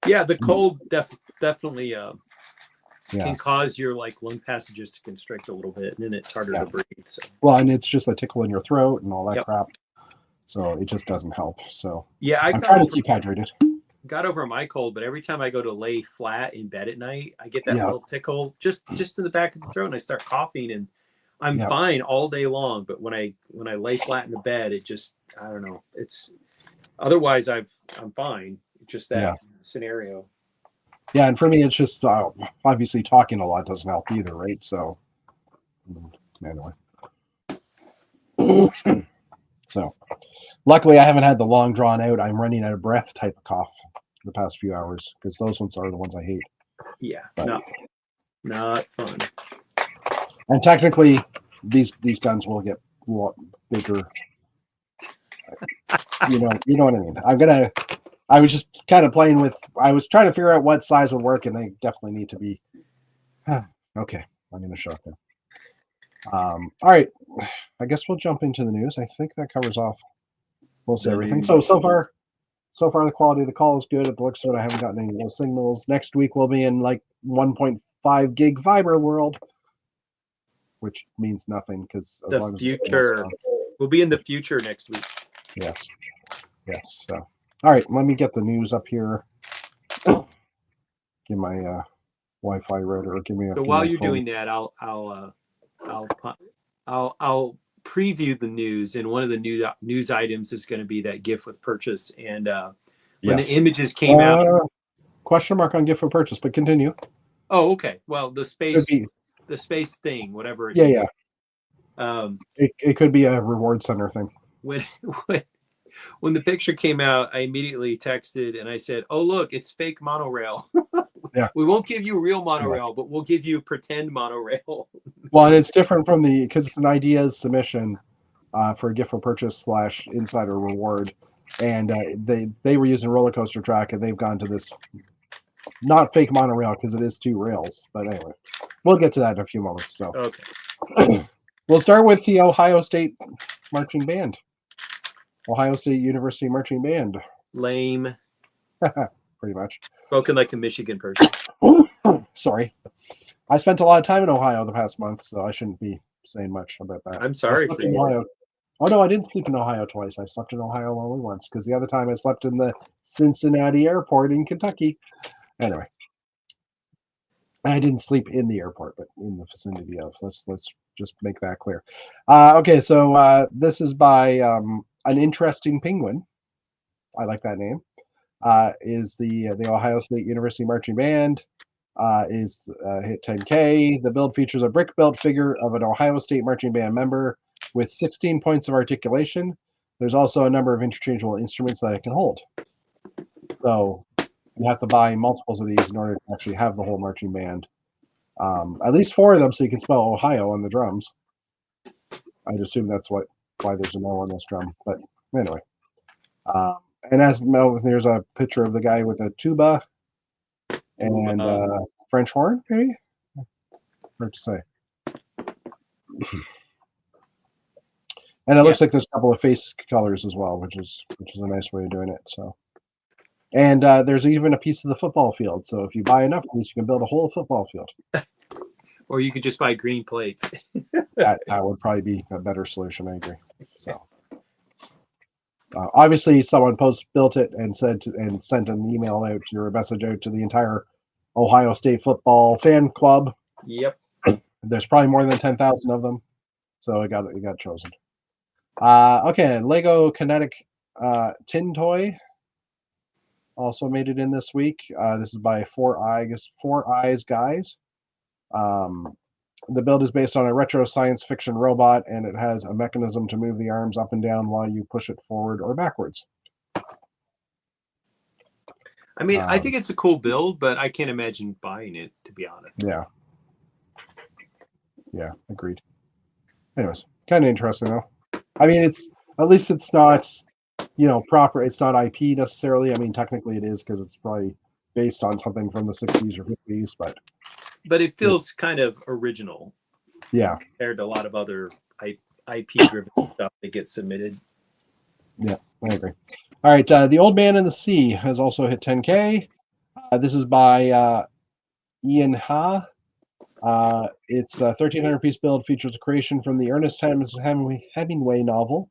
Speaker 2: Yeah, the cold definitely
Speaker 1: Yeah.
Speaker 2: can cause your like lung passages to constrict a little bit, and then it's harder to breathe. So.
Speaker 1: Well, and it's just a tickle in your throat and all that
Speaker 2: Yep.
Speaker 1: crap. So it just doesn't help. So
Speaker 2: yeah,
Speaker 1: I'm trying to keep hydrated.
Speaker 2: Got over my cold, but every time I go to lay flat in bed at night, I get that little tickle just in the back of the throat, and I start coughing, and I'm fine all day long. But when I lay flat in the bed, it just, I don't know. It's otherwise I'm fine. It's just that scenario.
Speaker 1: Yeah, and for me, it's just obviously talking a lot doesn't help either, right? So anyway. So luckily, I haven't had the long drawn out, I'm running out of breath type of cough the past few hours, because those ones are the ones I hate.
Speaker 2: Yeah, not fun.
Speaker 1: And technically, these guns will get a lot bigger. You know what I mean. I was just kind of playing with. I was trying to figure out what size would work, and they definitely need to be. Okay, I'm gonna shut them. All right, I guess we'll jump into the news. I think that covers off most everything. So far the quality of the call is good. It looks good. I haven't gotten any low signals. Next week we'll be in like 1.5 gig fiber world, which means nothing because
Speaker 2: the future. We'll be in the future next week.
Speaker 1: Yes. So, all right, let me get the news up here. Give my Wi-Fi router. Give me.
Speaker 2: So while you're doing that, I'll preview the news, and one of the news items is going to be that GIF with purchase. And when the images came out,
Speaker 1: question mark on GIF with purchase, but continue.
Speaker 2: Oh, okay. Well, the space thing, whatever.
Speaker 1: Yeah. It could be a reward center thing.
Speaker 2: When the picture came out, I immediately texted and I said, "Oh, look, it's fake monorail. We won't give you real monorail, but we'll give you pretend monorail."
Speaker 1: Well, and it's different from because it's an ideas submission for a gift for purchase / insider reward, and they were using Roller Coaster Track, and they've gone to this not fake monorail because it is 2 rails. But anyway, we'll get to that in a few moments. So
Speaker 2: okay,
Speaker 1: we'll start with the Ohio State marching band. Ohio State University marching band.
Speaker 2: Lame.
Speaker 1: Pretty much.
Speaker 2: Spoken like a Michigan person.
Speaker 1: Sorry. I spent a lot of time in Ohio the past month, so I shouldn't be saying much about that.
Speaker 2: I'm sorry for you.
Speaker 1: Ohio. Oh, no, I didn't sleep in Ohio twice. I slept in Ohio only once, because the other time I slept in the Cincinnati airport in Kentucky. Anyway. I didn't sleep in the airport, but in the vicinity of. Let's just make that clear. Okay, so this is by An Interesting Penguin. I like that name. Is the Ohio State University Marching Band. Is hit 10K. The build features a brick-built figure of an Ohio State Marching Band member with 16 points of articulation. There's also a number of interchangeable instruments that it can hold. So you have to buy multiples of these in order to actually have the whole marching band. At least 4 of them, so you can spell Ohio on the drums. I'd assume that's why there's an O on this drum. But anyway. And as there's a picture of the guy with a tuba and French horn, maybe? Hard to say. And it looks like there's a couple of face colors as well, which is a nice way of doing it. So, and there's even a piece of the football field. So if you buy enough of these, you can build a whole football field.
Speaker 2: Or you could just buy green plates.
Speaker 1: that would probably be a better solution. I agree. So. Obviously, someone built it and sent an email out or a message out to the entire Ohio State football fan club.
Speaker 2: Yep.
Speaker 1: There's probably more than 10,000 of them, so it got chosen. Okay, Lego Kinetic tin toy also made it in this week. This is by Four Eyes Guys. The build is based on a retro science fiction robot, and it has a mechanism to move the arms up and down while you push it forward or backwards.
Speaker 2: I mean, I think it's a cool build, but I can't imagine buying it, to be honest.
Speaker 1: Yeah, agreed. Anyways, kind of interesting though. I mean, it's not, proper. It's not IP necessarily. I mean, technically it is because it's probably based on something from the 60s or 50s,
Speaker 2: but it feels kind of original.
Speaker 1: Yeah,
Speaker 2: compared to a lot of other IP-driven stuff that gets submitted.
Speaker 1: Yeah, I agree. All right, The Old Man in the Sea has also hit 10K. This is by Ian Ha. It's a 1,300-piece build, features a creation from the Ernest Hemingway novel,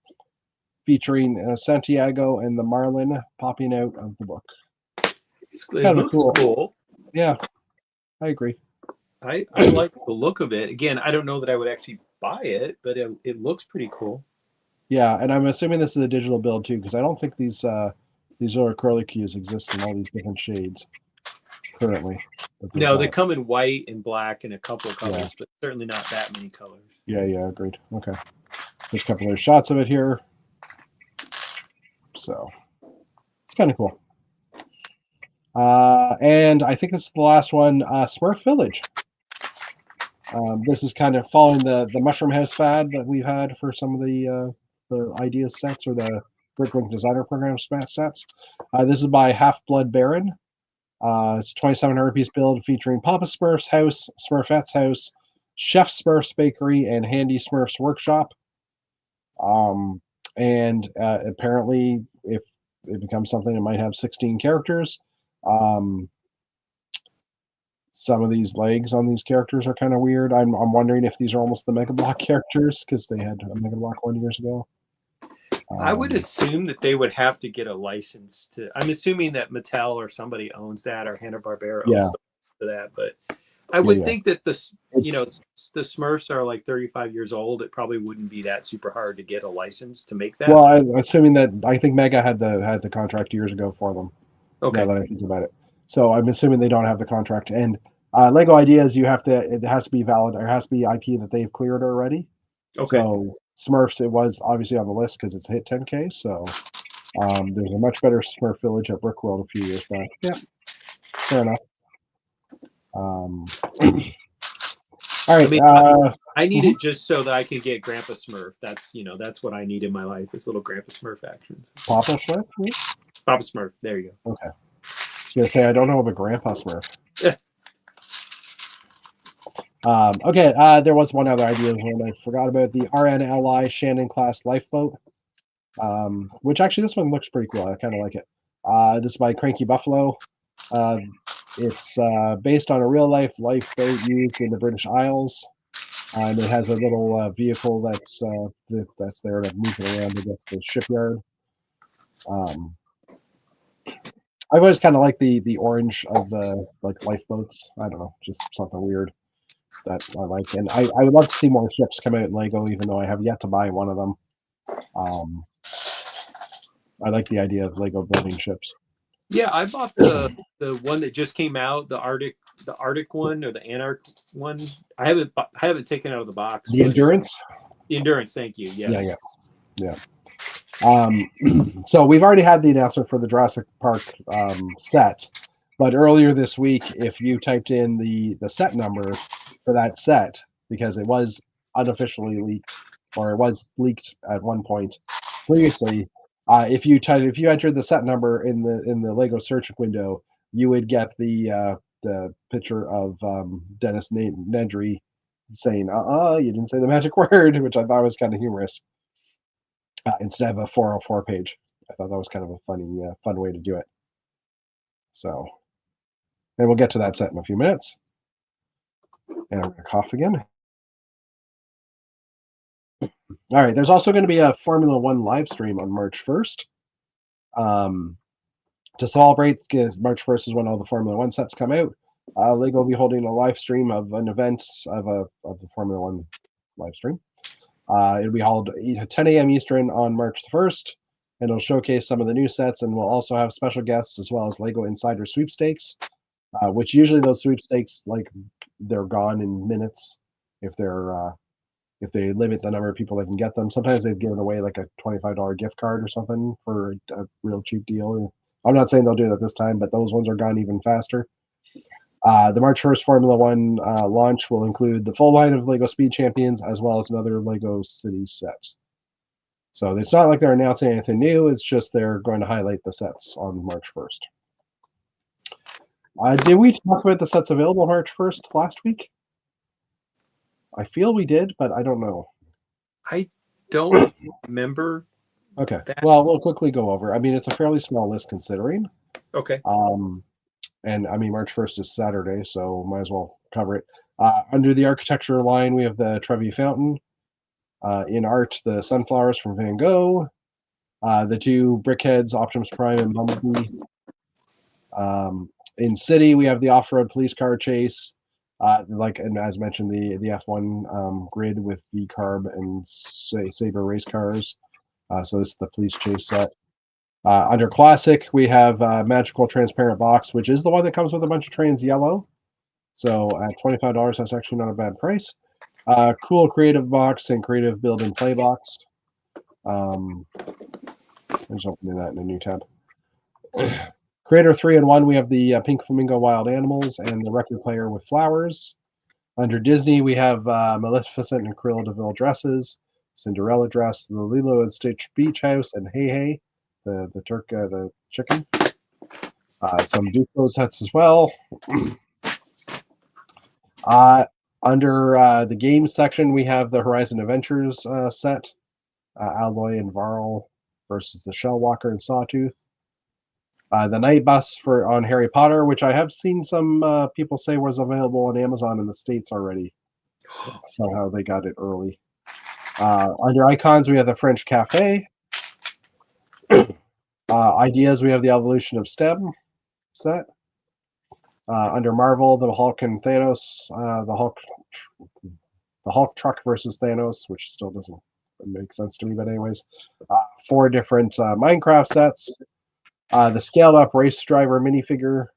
Speaker 1: featuring Santiago and the Marlin popping out of the book.
Speaker 2: It looks cool.
Speaker 1: Yeah, I agree.
Speaker 2: I like the look of it. Again, I don't know that I would actually buy it, but it looks pretty cool.
Speaker 1: Yeah, and I'm assuming this is a digital build too, because I don't think these little curlicues exist in all these different shades currently.
Speaker 2: No, they come in white and black and a couple of colors, but certainly not that many colors.
Speaker 1: Yeah, agreed. Okay. There's a couple of shots of it here. So it's kind of cool. And I think this is the last one, Smurf Village. This is kind of following the Mushroom House fad that we've had for some of the ideas sets or the Bricklink Designer Program sets. This is by Half Blood Baron. It's a 2,700-piece build featuring Papa Smurf's house, Smurfette's house, Chef Smurf's bakery, and Handy Smurf's workshop. And apparently, if it becomes something, it might have 16 characters. Some of these legs on these characters are kind of weird. I'm wondering if these are almost the Mega Block characters because they had a Mega Block one years ago.
Speaker 2: I would assume that they would have to get a license to. I'm assuming that Mattel or somebody owns that, or Hanna-Barbera owns that. But I would think that the Smurfs are like 35 years old. It probably wouldn't be that super hard to get a license to make that.
Speaker 1: Well, I'm assuming that I think Mega had the contract years ago for them.
Speaker 2: Okay.
Speaker 1: Now that I think about it, so I'm assuming they don't have the contract. And Lego Ideas, it has to be valid, or it has to be IP that they've cleared already.
Speaker 2: Okay.
Speaker 1: So Smurfs, it was obviously on the list because it's hit 10K. So there's a much better Smurf Village at Brickworld a few years back. Yeah, fair enough. All right.
Speaker 2: I mean, I need it just so that I can get Grandpa Smurf. That's what I need in my life is little Grandpa Smurf actions.
Speaker 1: Papa Smurf?
Speaker 2: Papa Smurf. There you go.
Speaker 1: Okay. I was gonna say I don't know of a Grandpa Smurf. Okay, there was one other idea when I forgot about the RNLI Shannon class lifeboat, which actually this one looks pretty cool. I kind of like it. This is by Cranky Buffalo. It's based on a real life lifeboat used in the British Isles, and it has a little vehicle that's there to move it around against the shipyard. I've always kind of liked the orange of the lifeboats. I don't know, just something weird that I like, and I would love to see more ships come out in Lego, even though I have yet to buy one of them. I like the idea of Lego building ships.
Speaker 2: Yeah, I bought the one that just came out, the Arctic one or the Antarctic one. I haven't taken it out of the box.
Speaker 1: The Endurance.
Speaker 2: The Endurance, thank you. Yes.
Speaker 1: Yeah. So we've already had the announcement for the Jurassic Park set, but earlier this week, if you typed in the set number for that set, because it was unofficially leaked, or it was leaked at one point previously, if you entered the set number in the Lego search window, you would get the picture of Dennis Nedry saying, you didn't say the magic word," which I thought was kind of humorous. Instead of a 404 page. I thought that was kind of a fun way to do it. So, and we'll get to that set in a few minutes. And I'm going to cough again. All right, there's also going to be a Formula One live stream on March 1st. To celebrate, March 1st is when all the Formula One sets come out. Lego will be holding a live stream of an event of the Formula One live stream. It'll be held at 10 a.m. Eastern on March the 1st, and it'll showcase some of the new sets, and we'll also have special guests as well as Lego Insider Sweepstakes, which usually those sweepstakes, they're gone in minutes if they limit the number of people that can get them. Sometimes they've given away like a $25 gift card or something for a real cheap deal. I'm not saying they'll do that this time, but those ones are gone even faster. The March 1st Formula One launch will include the full line of Lego Speed Champions as well as another Lego City set. So it's not like they're announcing anything new. It's just they're going to highlight the sets on March 1st. Did we talk about the sets available March 1st last week? I feel we did, but I don't know.
Speaker 2: I don't remember.
Speaker 1: Okay.
Speaker 2: That.
Speaker 1: Well, we'll quickly go over. I mean, it's a fairly small list considering.
Speaker 2: Okay.
Speaker 1: And I mean, March 1st is Saturday, so might as well cover it. Under the architecture line, we have the Trevi Fountain. In art, the sunflowers from Van Gogh. The two brickheads, Optimus Prime and Bumblebee. In city, we have the off-road police car chase. And as mentioned, the F1 grid with V-Carb and Saber race cars. So this is the police chase set. Under classic, we have magical transparent box, which is the one that comes with a bunch of trains yellow. So at $25, that's actually not a bad price. Cool creative box and creative build and play box. I'm just opening that in a new tab. Creator 3-in-1, we have the Pink Flamingo Wild Animals and the record player with flowers. Under Disney, we have Maleficent and Cruella de Vil dresses, Cinderella dress, the Lilo and Stitch beach house, and Hey Hey, the chicken. Some Duplo sets as well. Under the games section, we have the Horizon Adventures set, Alloy and Varl versus the Shellwalker and Sawtooth. The Night Bus on Harry Potter, which I have seen some people say was available on Amazon in the States already. Somehow they got it early. Under Icons, we have the French Cafe. Ideas, we have the Evolution of STEM set. Under Marvel, the Hulk and Thanos, the Hulk truck versus Thanos, which still doesn't make sense to me, but anyways, 4 different Minecraft sets. The scaled up race driver minifigure,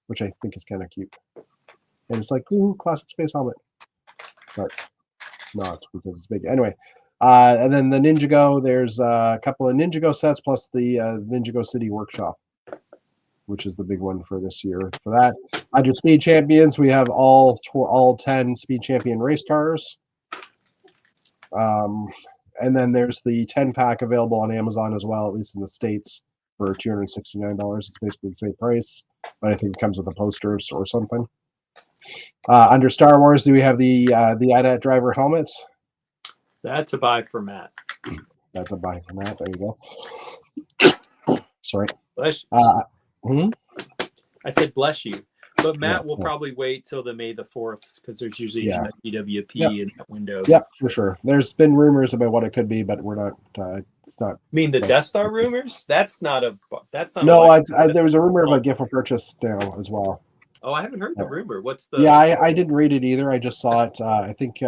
Speaker 1: which I think is kind of cute, and it's like, ooh, classic space helmet, but not because it's big. Anyway, and then the Ninjago. There's a couple of Ninjago sets plus the Ninjago City Workshop, which is the big one for this year. For that, under Speed Champions, we have all 10 Speed Champion race cars. And then there's the 10-pack available on Amazon as well, at least in the States, for $269. It's basically the same price, but I think it comes with a poster or something. Under Star Wars, we have the AT-AT driver helmet.
Speaker 2: That's a buy for Matt.
Speaker 1: That's a buy for Matt. There you go. Sorry.
Speaker 2: Bless I said bless you. But Matt will probably wait till the May the 4th because there's usually an EWP in that window.
Speaker 1: Yep, for sure. There's been rumors about what it could be, but we're not. It's not.
Speaker 2: You mean the Death Star rumors? That's not.
Speaker 1: No, there was a rumor of a gift for purchase now as well.
Speaker 2: Oh, I haven't heard the rumor. What's the?
Speaker 1: Yeah, I didn't read it either. I just saw it. I think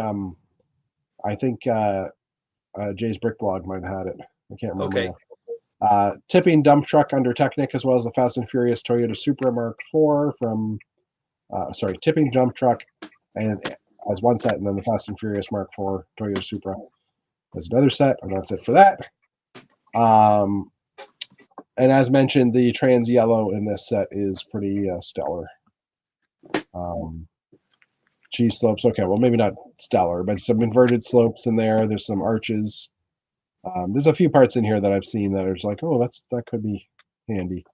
Speaker 1: Jay's Brick Blog might have had it. I can't remember.
Speaker 2: Okay.
Speaker 1: Tipping dump truck under Technic, as well as the Fast and Furious Toyota Supra Mark IV from. Tipping dump truck, and as one set, and then the Fast and Furious Mark IV Toyota Supra as another set, and that's it for that. And as mentioned, the trans yellow in this set is pretty stellar. Cheese slopes, okay, well maybe not stellar, but some inverted slopes in there. There's some arches. There's a few parts in here that I've seen that are just like, oh, that could be handy.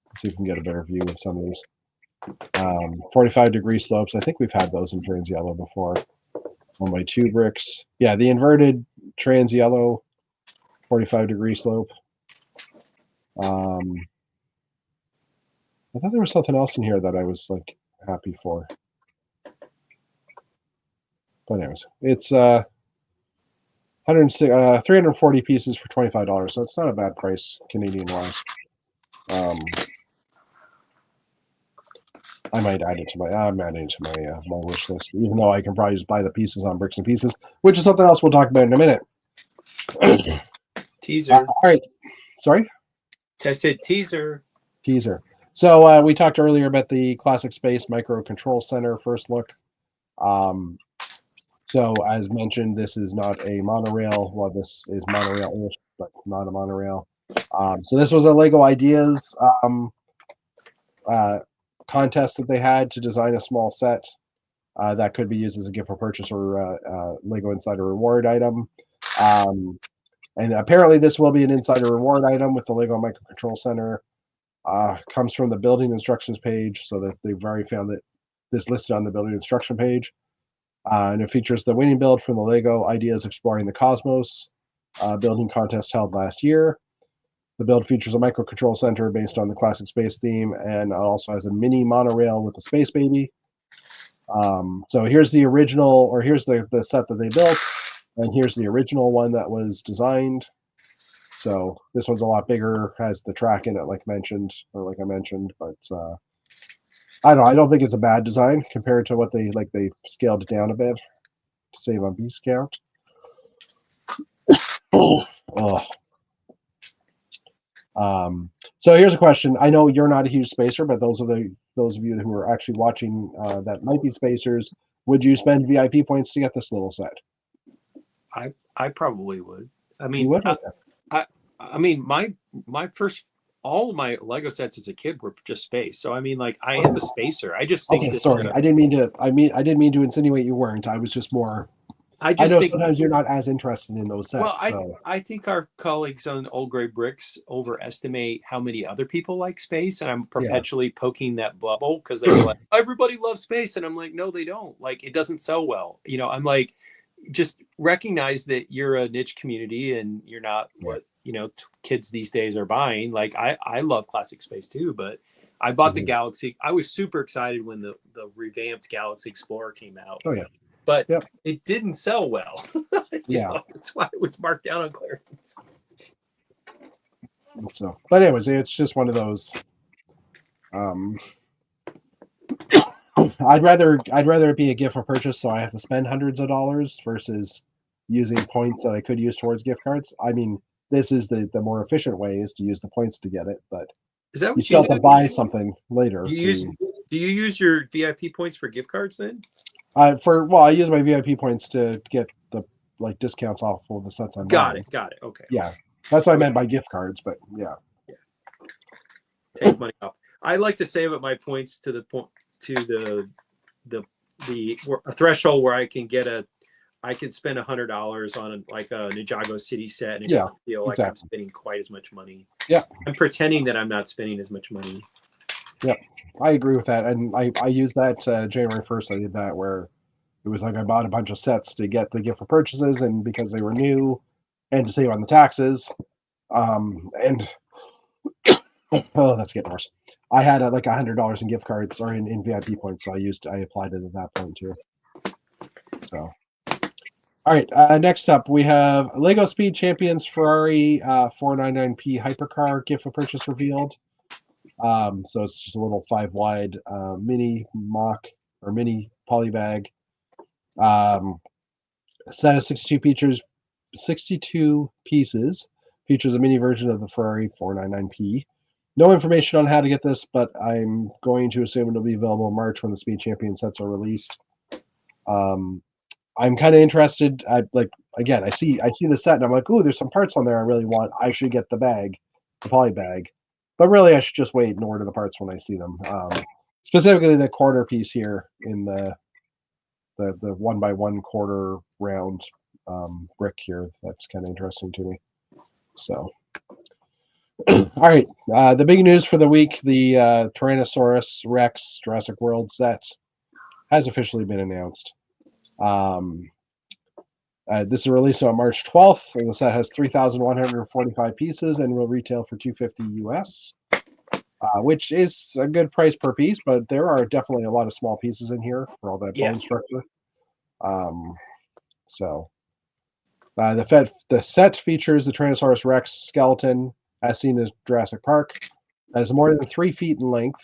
Speaker 1: Let's see if we can get a better view of some of these. 45-degree slopes. I think we've had those in trans yellow before. 1x2 bricks. Yeah, the inverted trans yellow 45-degree slope. I thought there was something else in here that I was like happy for. But anyways, it's 340 pieces for $25, so it's not a bad price Canadian wise. I might add it to my wish list, even though I can probably just buy the pieces on Bricks and Pieces, which is something else we'll talk about in a minute.
Speaker 2: Teaser.
Speaker 1: All right. Sorry?
Speaker 2: I said teaser.
Speaker 1: Teaser. So we talked earlier about the Classic Space Micro Control Center first look. So as mentioned, this is not a monorail. Well, this is monorail-ish, but not a monorail. So this was a Lego Ideas contest that they had to design a small set that could be used as a gift for purchase or Lego Insider Reward item. And apparently this will be an Insider Reward item with the Lego Micro Control Center. Comes from the building instructions page, so that they've already found that this listed on the building instruction page. And it features the winning build from the LEGO Ideas Exploring the Cosmos building contest held last year. The build features a microcontrol center based on the classic space theme, and also has a mini monorail with a space baby. So here's the original, or here's the set that they built, and here's the original one that was designed. So this one's a lot bigger, has the track in it, like I mentioned, but I don't know. I don't think it's a bad design compared to what they scaled it down a bit to save on beast count. Oh. So here's a question. I know you're not a huge spacer, but those of you who are actually watching that might be spacers, would you spend VIP points to get this little set?
Speaker 2: I probably would. I mean,
Speaker 1: You would?
Speaker 2: I mean, my first, all of my Lego sets as a kid were just space. So I mean, like, I am a spacer. I just think.
Speaker 1: Okay, sorry. I didn't mean to insinuate you weren't. I was just more. I know think, sometimes you're not as interested in those sets.
Speaker 2: Well, I think our colleagues on Old Gray Bricks overestimate how many other people like space, and I'm perpetually poking that bubble because they're like, everybody loves space, and I'm like, no, they don't. Like, it doesn't sell well. You know, I'm like, just recognize that you're a niche community and you're not what kids these days are buying. Like, I love classic space too, but I bought the Galaxy. I was super excited when the revamped Galaxy Explorer came out.
Speaker 1: Oh yeah.
Speaker 2: But it didn't sell well.
Speaker 1: Yeah,
Speaker 2: that's why it was marked down on clearance.
Speaker 1: So, but anyways, it's just one of those. I'd rather it be a gift for purchase, so I have to spend hundreds of dollars versus using points that I could use towards gift cards. I mean, this is the more efficient way is to use the points to get it, but
Speaker 2: is that what
Speaker 1: you still have to buy something later.
Speaker 2: Do you use your VIP points for gift cards then?
Speaker 1: I use my VIP points to get the discounts off of the sets I'm buying.
Speaker 2: Got it. Okay.
Speaker 1: Yeah, that's what I meant by gift cards, but yeah.
Speaker 2: Take money off. I like to save up my points to the point to the threshold where I can spend $100 on a Ninjago City set, and it doesn't feel like I'm spending quite as much money. Yeah, I'm pretending that I'm not spending as much money.
Speaker 1: Yeah, I agree with that, and I used that January 1st. I did that where it was like I bought a bunch of sets to get the gift for purchases, and because they were new, and to save on the taxes, and oh, that's getting worse. I had like $100 in gift cards or in VIP points, so I applied it at that point too. So, all right. Next up, we have Lego Speed Champions Ferrari 499p Hypercar gift for purchase revealed. So it's just a little 5-wide mini mock or mini polybag. Set of 62 pieces. Features a mini version of the Ferrari 499p. No information on how to get this, but I'm going to assume it'll be available in March when the Speed Champion sets are released. I'm kind of interested. I see the set and I'm like, ooh, there's some parts on there I really want. I should get the poly bag. But really, I should just wait and order the parts when I see them. Specifically, the quarter piece here in the 1x1 quarter round brick here. That's kind of interesting to me. So, all right. The big news for the week: the Tyrannosaurus Rex Jurassic World set has officially been announced. This is released on March 12th, and the set has 3,145 pieces and will retail for $250 US, which is a good price per piece, but there are definitely a lot of small pieces in here for all that bone structure. The set features the Tyrannosaurus Rex skeleton, as seen in Jurassic Park, has more than 3 feet in length.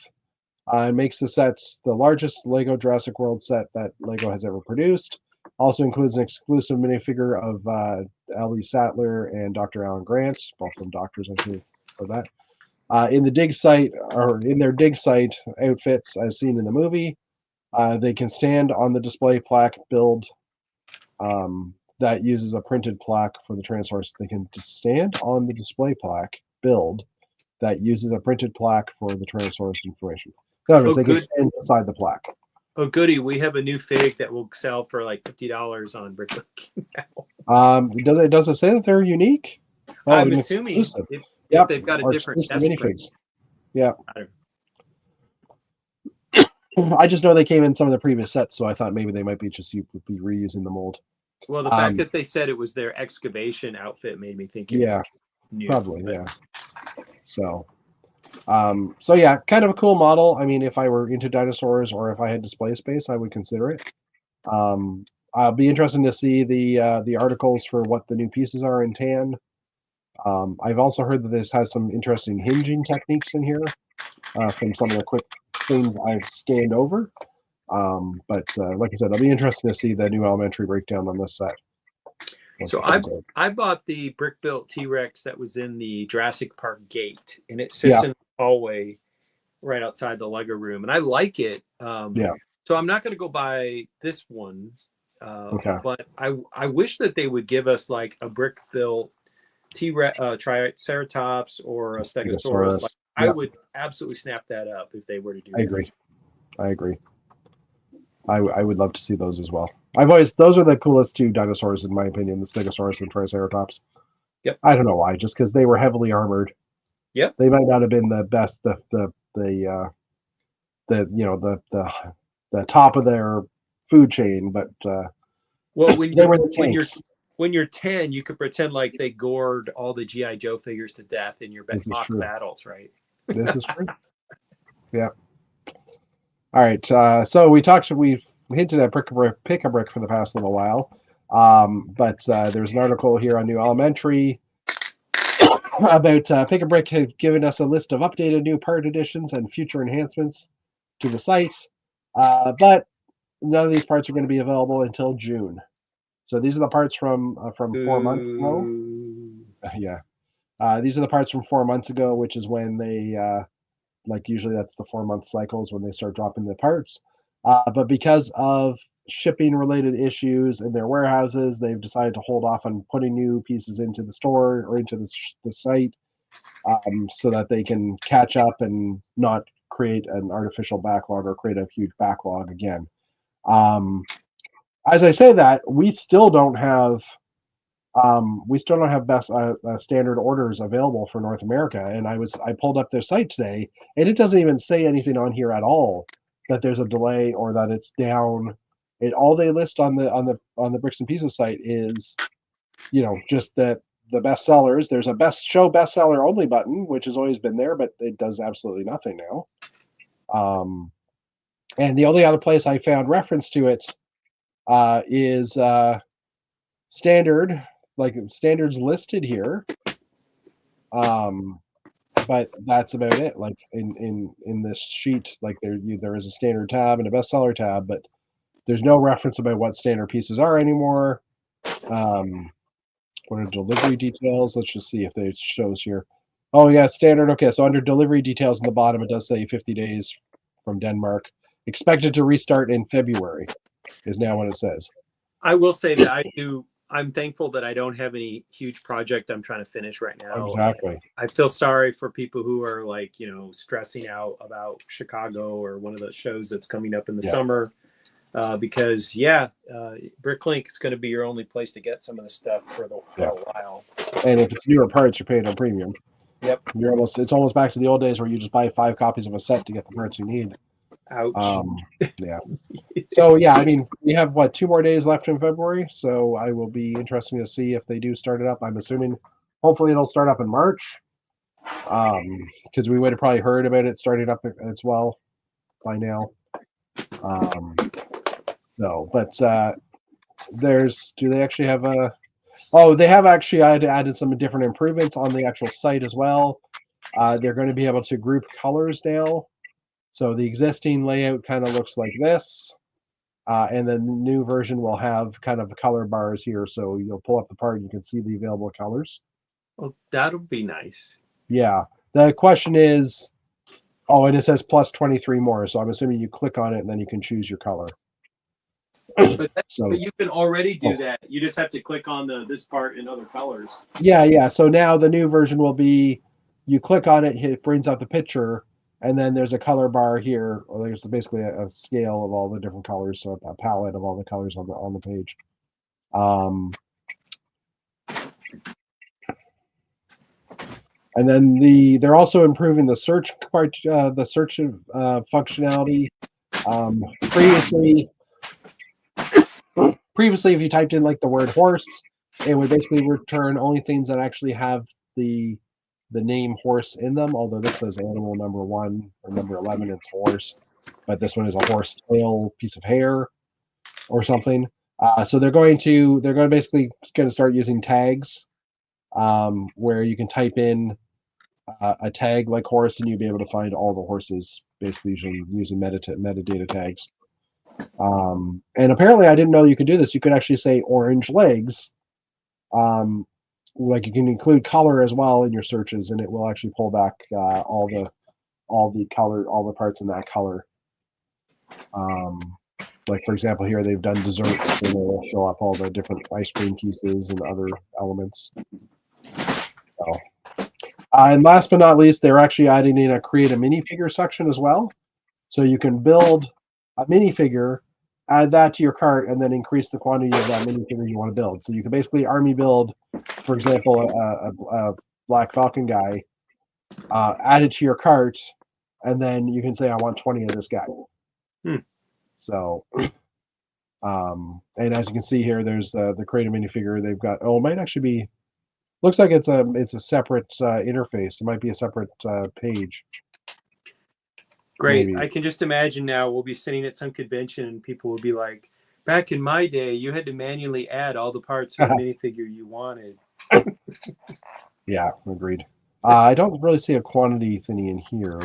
Speaker 1: It makes the sets the largest Lego Jurassic World set that Lego has ever produced. Also includes an exclusive minifigure of Ellie Sattler and Dr. Alan Grant, both of them doctors, I think. So that in their dig site outfits, as seen in the movie, they can stand on the display plaque build that uses a printed plaque for the Tyrannosaurus. They can stand on the display plaque build that uses a printed plaque for the Tyrannosaurus information. In other words, they can stand beside the plaque.
Speaker 2: Oh, goody. We have a new fig that will sell for like $50 on Brickbook
Speaker 1: now. Does it say that they're unique?
Speaker 2: I'm assuming if they've got a different test print.
Speaker 1: Yeah.
Speaker 2: I don't-
Speaker 1: I just know they came in some of the previous sets, so I thought maybe they might be just be reusing the mold.
Speaker 2: Well, the fact that they said it was their excavation outfit made me think it
Speaker 1: Yeah,
Speaker 2: was new.
Speaker 1: probably,
Speaker 2: But
Speaker 1: yeah. So yeah, kind of a cool model. I mean, if I were into dinosaurs or if I had display space, I would consider it. I'll be interested to see the articles for what the new pieces are in tan. I've also heard that this has some interesting hinging techniques in here from some of the quick things I've scanned over. But like I said, I'll be interested to see the new elementary breakdown on this set.
Speaker 2: So I bought the brick built T-Rex that was in the Jurassic Park gate, and it sits in the hallway right outside the Lego room, and I like it.
Speaker 1: Yeah.
Speaker 2: So I'm not going to go buy this one,
Speaker 1: Okay.
Speaker 2: but I wish that they would give us like a brick built T-Rex, Triceratops, or a Stegosaurus. Like, I would absolutely snap that up if they were to do that.
Speaker 1: I agree. I would love to see those as well. Those are the coolest two dinosaurs in my opinion, the Stegosaurus and Triceratops.
Speaker 2: Yep.
Speaker 1: I don't know why, just because they were heavily armored.
Speaker 2: Yep.
Speaker 1: They might not have been the best, the top of their food chain, but
Speaker 2: well,
Speaker 1: they were the tanks.
Speaker 2: When you're 10, you could pretend like they gored all the G.I. Joe figures to death in your mock battles, right?
Speaker 1: This is true. Yeah. All right. So we hinted at pick a brick for the past little while. But there's an article here on New Elementary about Pick a Brick have given us a list of updated new part additions and future enhancements to the site. But none of these parts are going to be available until June. So these are the parts from 4 months ago. Yeah. These are the parts from 4 months ago, which is when they usually that's the 4-month cycles when they start dropping the parts. But because of shipping related issues in their warehouses, they've decided to hold off on putting new pieces into the store or into the site so that they can catch up and not create an artificial backlog or create a huge backlog again. As I say that, we still don't have best standard orders available for North America. And I pulled up their site today, and it doesn't even say anything on here at all that there's a delay or that it's down. All they list on the Bricks and Pieces site is, just that the best sellers. There's a bestseller only button, which has always been there, but it does absolutely nothing now. And the only other place I found reference to it is standard. Like standards listed here, but that's about it. Like in this sheet, like there is a standard tab and a bestseller tab, but there's no reference about what standard pieces are anymore. What are delivery details? Let's just see if it shows here. Oh yeah, standard. Okay, so under delivery details in the bottom, it does say 50 days from Denmark. Expected to restart in February is now what it says.
Speaker 2: I will say that I'm thankful that I don't have any huge project I'm trying to finish right now.
Speaker 1: Exactly.
Speaker 2: I feel sorry for people who are like, stressing out about Chicago or one of the shows that's coming up in the summer. Because Bricklink is going to be your only place to get some of the stuff for a while. And
Speaker 1: if it's newer parts, you're paying on premium.
Speaker 2: Yep.
Speaker 1: It's almost back to the old days where you just buy 5 copies of a set to get the parts you need.
Speaker 2: Ouch.
Speaker 1: Yeah. So yeah, I mean, we have 2 more days left in February, so I will be interested to see if they do start it up. I'm assuming, hopefully, it'll start up in March, because we would have probably heard about it starting up as well by now. Do they actually have a? Oh, they have actually added some different improvements on the actual site as well. They're going to be able to group colors now. So the existing layout kind of looks like this. And then the new version will have kind of color bars here. So you'll pull up the part and you can see the available colors.
Speaker 2: Well, that'll be nice.
Speaker 1: Yeah. The question is, and it says plus 23 more. So I'm assuming you click on it and then you can choose your color.
Speaker 2: But you can already do that. You just have to click on this part in other colors.
Speaker 1: Yeah. So now the new version will be, you click on it, it brings out the picture, and then there's a color bar here. Or there's basically a scale of all the different colors, so a palette of all the colors on the page. And then they're also improving the search part, the search functionality. Previously, if you typed in like the word horse, it would basically return only things that actually have the name horse in them. Although this says animal number 1 or number 11, it's horse, but this one is a horse tail piece of hair or something. So they're going to basically going to start using tags, where you can type in a tag like horse, and you'll be able to find all the horses basically using metadata tags. And apparently, I didn't know you could do this. You could actually say orange legs. Like you can include color as well in your searches, and it will actually pull back all the color, all the parts in that color. Like for example, here they've done desserts, and it will show up all the different ice cream pieces and other elements. So, and last but not least, they're actually adding in a create a minifigure section as well. So you can build a minifigure, add that to your cart, and then increase the quantity of that minifigure you want to build. So you can basically army build, for example, a Black Falcon guy, add it to your cart, and then you can say, I want 20 of this guy. So, and as you can see here, there's the create a minifigure. They've got, it might actually be, looks like it's a separate interface. It might be a separate page.
Speaker 2: Great.
Speaker 1: Maybe.
Speaker 2: I can just imagine now we'll be sitting at some convention and people will be like, back in my day, you had to manually add all the parts of the minifigure you wanted.
Speaker 1: Yeah, agreed. I don't really see a quantity thingy in here.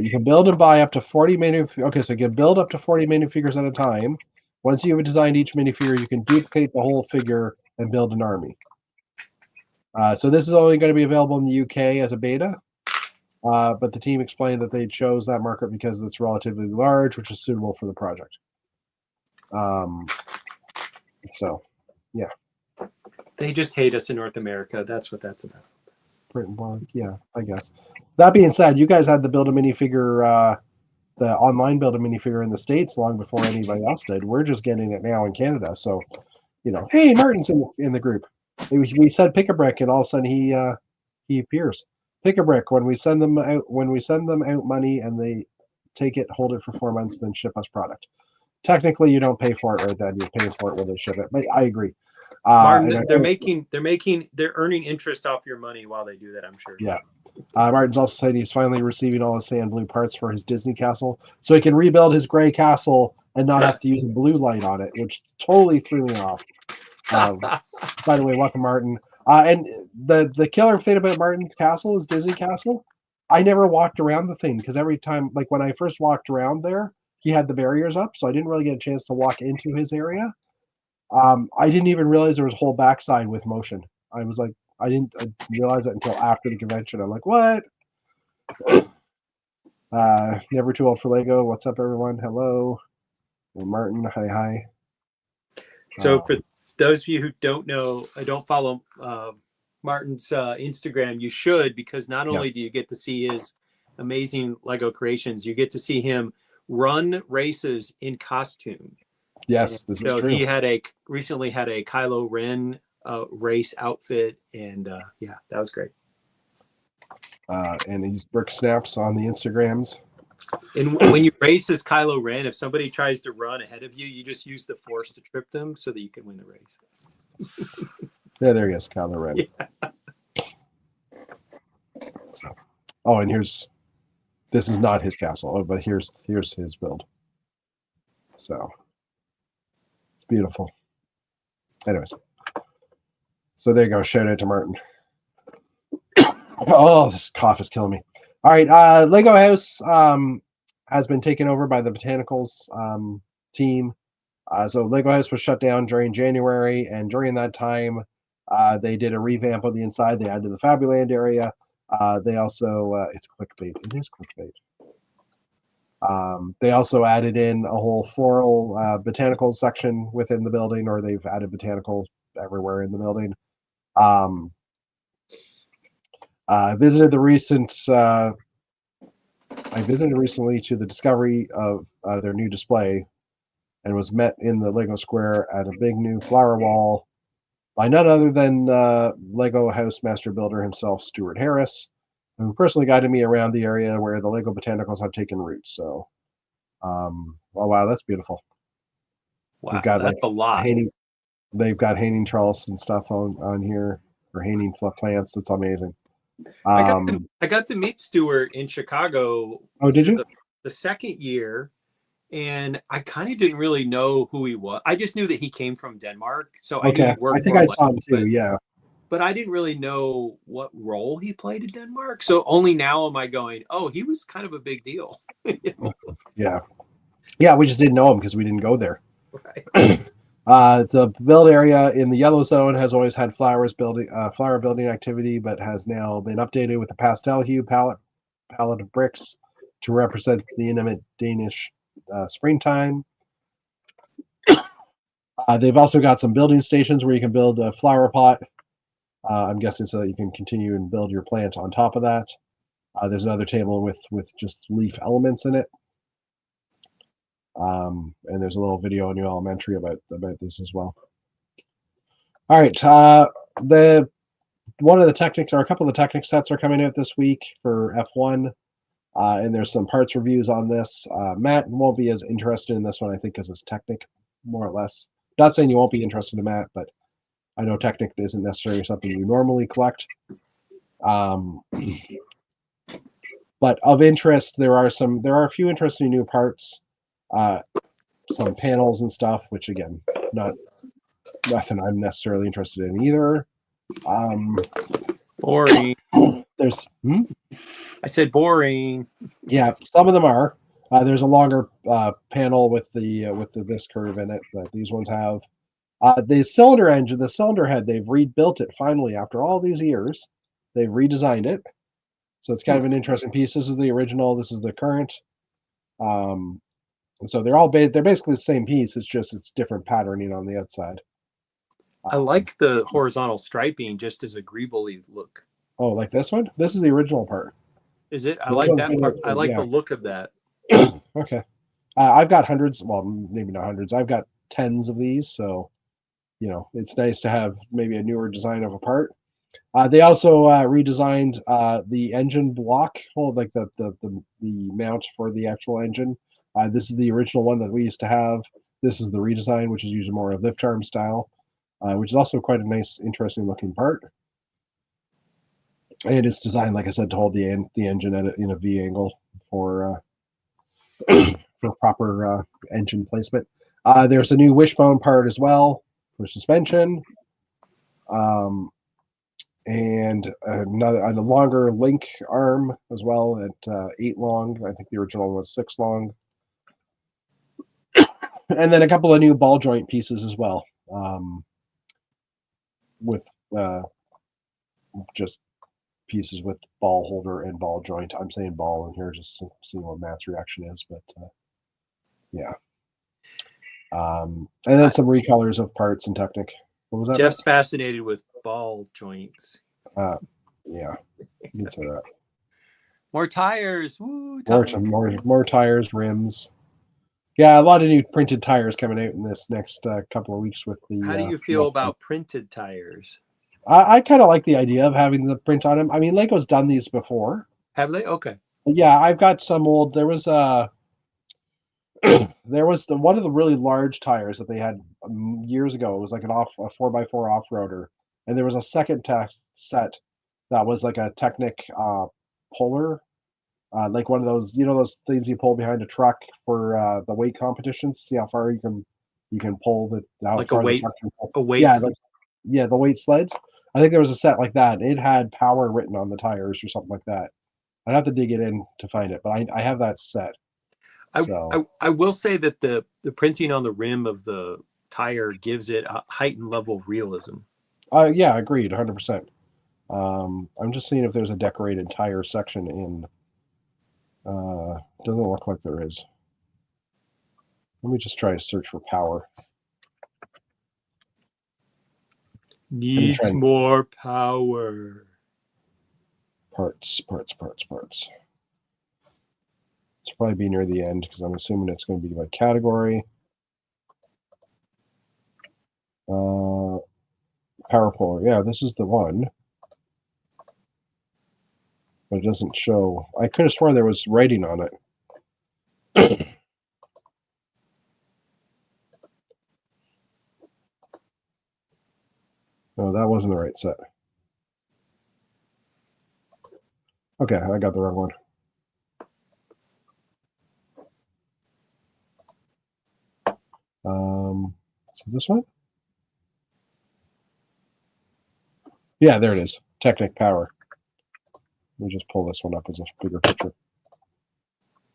Speaker 1: You can build and buy up to 40 minifigures. Okay, so you can build up to 40 minifigures at a time. Once you have designed each minifigure, you can duplicate the whole figure and build an army. So this is only going to be available in the UK as a beta. But the team explained that they chose that market because it's relatively large, which is suitable for the project. So, yeah.
Speaker 2: They just hate us in North America. That's what that's about.
Speaker 1: Well, yeah, I guess. That being said, you guys had the build a minifigure, the online build a minifigure in the States long before anybody else did. We're just getting it now in Canada. So, hey, Martin's in the group. We said pick a brick, and all of a sudden he appears. Pick a brick. When we send them out money and they take it, hold it for 4 months, then ship us product. Technically, you don't pay for it right then. You pay for it when they ship it. But I agree.
Speaker 2: Martin, they're earning interest off your money while they do that, I'm sure.
Speaker 1: Yeah. Martin's also said he's finally receiving all his sand blue parts for his Disney castle, so he can rebuild his gray castle and not have to use a blue light on it, which totally threw me off. By the way, welcome, Martin. And the killer thing about Martin's castle, his Disney castle, I never walked around the thing because every time, like when I first walked around there, he had the barriers up, so I didn't really get a chance to walk into his area. I didn't even realize there was a whole backside with motion. I was like, I didn't realize that until after the convention. I'm like, what? Never too old for Lego. What's up, everyone? Hello. And Martin, hi.
Speaker 2: So for those of you who don't know, I don't follow Martin's Instagram, you should, because not only do you get to see his amazing Lego creations, you get to see him run races in costume.
Speaker 1: Yes, this is true.
Speaker 2: He recently had a Kylo Ren race outfit, and yeah, that was great.
Speaker 1: And he's brick snaps on the Instagrams.
Speaker 2: And when you race as Kylo Ren, if somebody tries to run ahead of you, you just use the Force to trip them so that you can win the race.
Speaker 1: Yeah, there he is, Kylo Ren. Yeah. So, and this is not his castle, but here's his build. So it's beautiful. Anyways, so there you go. Shout out to Martin. Oh, this cough is killing me. All right, Lego House has been taken over by the Botanicals team. So Lego House was shut down during January, and during that time, they did a revamp of the inside. They added the Fabuland area. They also, it's clickbait. It is clickbait. They also added in a whole floral botanical section within the building, or they've added botanicals everywhere in the building. I visited recently to the discovery of their new display, and was met in the Lego Square at a big new flower wall by none other than Lego house master builder himself, Stuart Harris, who personally guided me around the area where the Lego botanicals have taken root. So, oh wow, that's beautiful.
Speaker 2: Wow,
Speaker 1: We've got
Speaker 2: that's a lot.
Speaker 1: they've got hanging trellis and stuff on here, or hanging plants. That's amazing.
Speaker 2: I got to meet Stuart in Chicago.
Speaker 1: Oh, did you?
Speaker 2: The second year, and I kind of didn't really know who he was. I just knew that he came from Denmark, so I knew
Speaker 1: Okay,
Speaker 2: he worked
Speaker 1: I think
Speaker 2: for
Speaker 1: I
Speaker 2: Lego,
Speaker 1: saw him too. Yeah.
Speaker 2: but I didn't really know what role he played in Denmark. So only now am I going, oh, he was kind of a big deal. You know?
Speaker 1: Yeah. Yeah, we just didn't know him because we didn't go there.
Speaker 2: Right.
Speaker 1: The build area in the yellow zone has always had flower building activity, but has now been updated with a pastel hue palette of bricks to represent the intimate Danish springtime. They've also got some building stations where you can build a flower pot. I'm guessing so that you can continue and build your plant on top of that. There's another table with just leaf elements in it. And there's a little video in your elementary about this as well. All right, one of the Technic, or a couple of the Technic sets are coming out this week for F1, and there's some parts reviews on this. Matt won't be as interested in this one, I think, because it's Technic, more or less. Not saying you won't be interested in Matt, but I know Technic isn't necessarily something you normally collect. But of interest, there are a few interesting new parts, some panels and stuff, which again, nothing I'm necessarily interested in either.
Speaker 2: Boring.
Speaker 1: There's
Speaker 2: I said boring.
Speaker 1: Yeah, some of them are. There's a longer panel with this curve in it that these ones have. The cylinder engine, the cylinder head, they've rebuilt it finally after all these years. They've redesigned it, so it's kind of an interesting piece. This is the original. This is the current. And so they're basically the same piece. It's different patterning on the outside.
Speaker 2: I like the horizontal striping just as a greebly look.
Speaker 1: Oh, like this one? This is the original part.
Speaker 2: Is it? I like that part. I like the look of that.
Speaker 1: Okay. I've got hundreds. Well, maybe not hundreds. I've got tens of these. So, it's nice to have maybe a newer design of a part. They also redesigned the engine block, like the mount for the actual engine. This is the original one that we used to have. This is the redesign, which is usually more a lift arm style, which is also quite a nice, interesting looking part. And it's designed, like I said, to hold the engine in a V angle for proper engine placement. There's a new wishbone part as well for suspension. And a longer link arm as well at 8 long. I think the original one was 6 long. And then a couple of new ball joint pieces as well, with just pieces with ball holder and ball joint. I'm saying ball in here just to see what Matt's reaction is, but yeah. And then some recolors of parts and Technic. What was that?
Speaker 2: Jeff's fascinated with ball joints.
Speaker 1: Yeah, you can say that.
Speaker 2: More tires. Woo,
Speaker 1: more tires, rims. Yeah, a lot of new printed tires coming out in this next couple of weeks with the.
Speaker 2: How do you feel about printed tires?
Speaker 1: I kind of like the idea of having the print on them. I mean, Lego's done these before.
Speaker 2: Have they? Okay.
Speaker 1: Yeah, I've got some old. There was one of the really large tires that they had years ago. It was like a 4x4 off-roader, and there was a second set that was like a Technic puller, like one of those those things you pull behind a truck for the weight competitions. See how far you can pull
Speaker 2: like a weight
Speaker 1: yeah, the weight sleds. I think there was a set like that. It had power written on the tires or something like that. I'd have to dig it in to find it, but I have that set.
Speaker 2: I will say that the printing on the rim of the tire gives it a heightened level of realism.
Speaker 1: Yeah, agreed, 100%. I'm just seeing if there's a decorated tire section in. Doesn't look like there is. Let me just try to search for power.
Speaker 2: Needs more power.
Speaker 1: Parts. It's probably be near the end because I'm assuming it's going to be by category. Power Polar. Yeah, this is the one. But it doesn't show. I could have sworn there was writing on it. No, that wasn't the right set. Okay, I got the wrong one. So this one? Yeah, there it is. Technic Power. Let me just pull this one up as a bigger picture.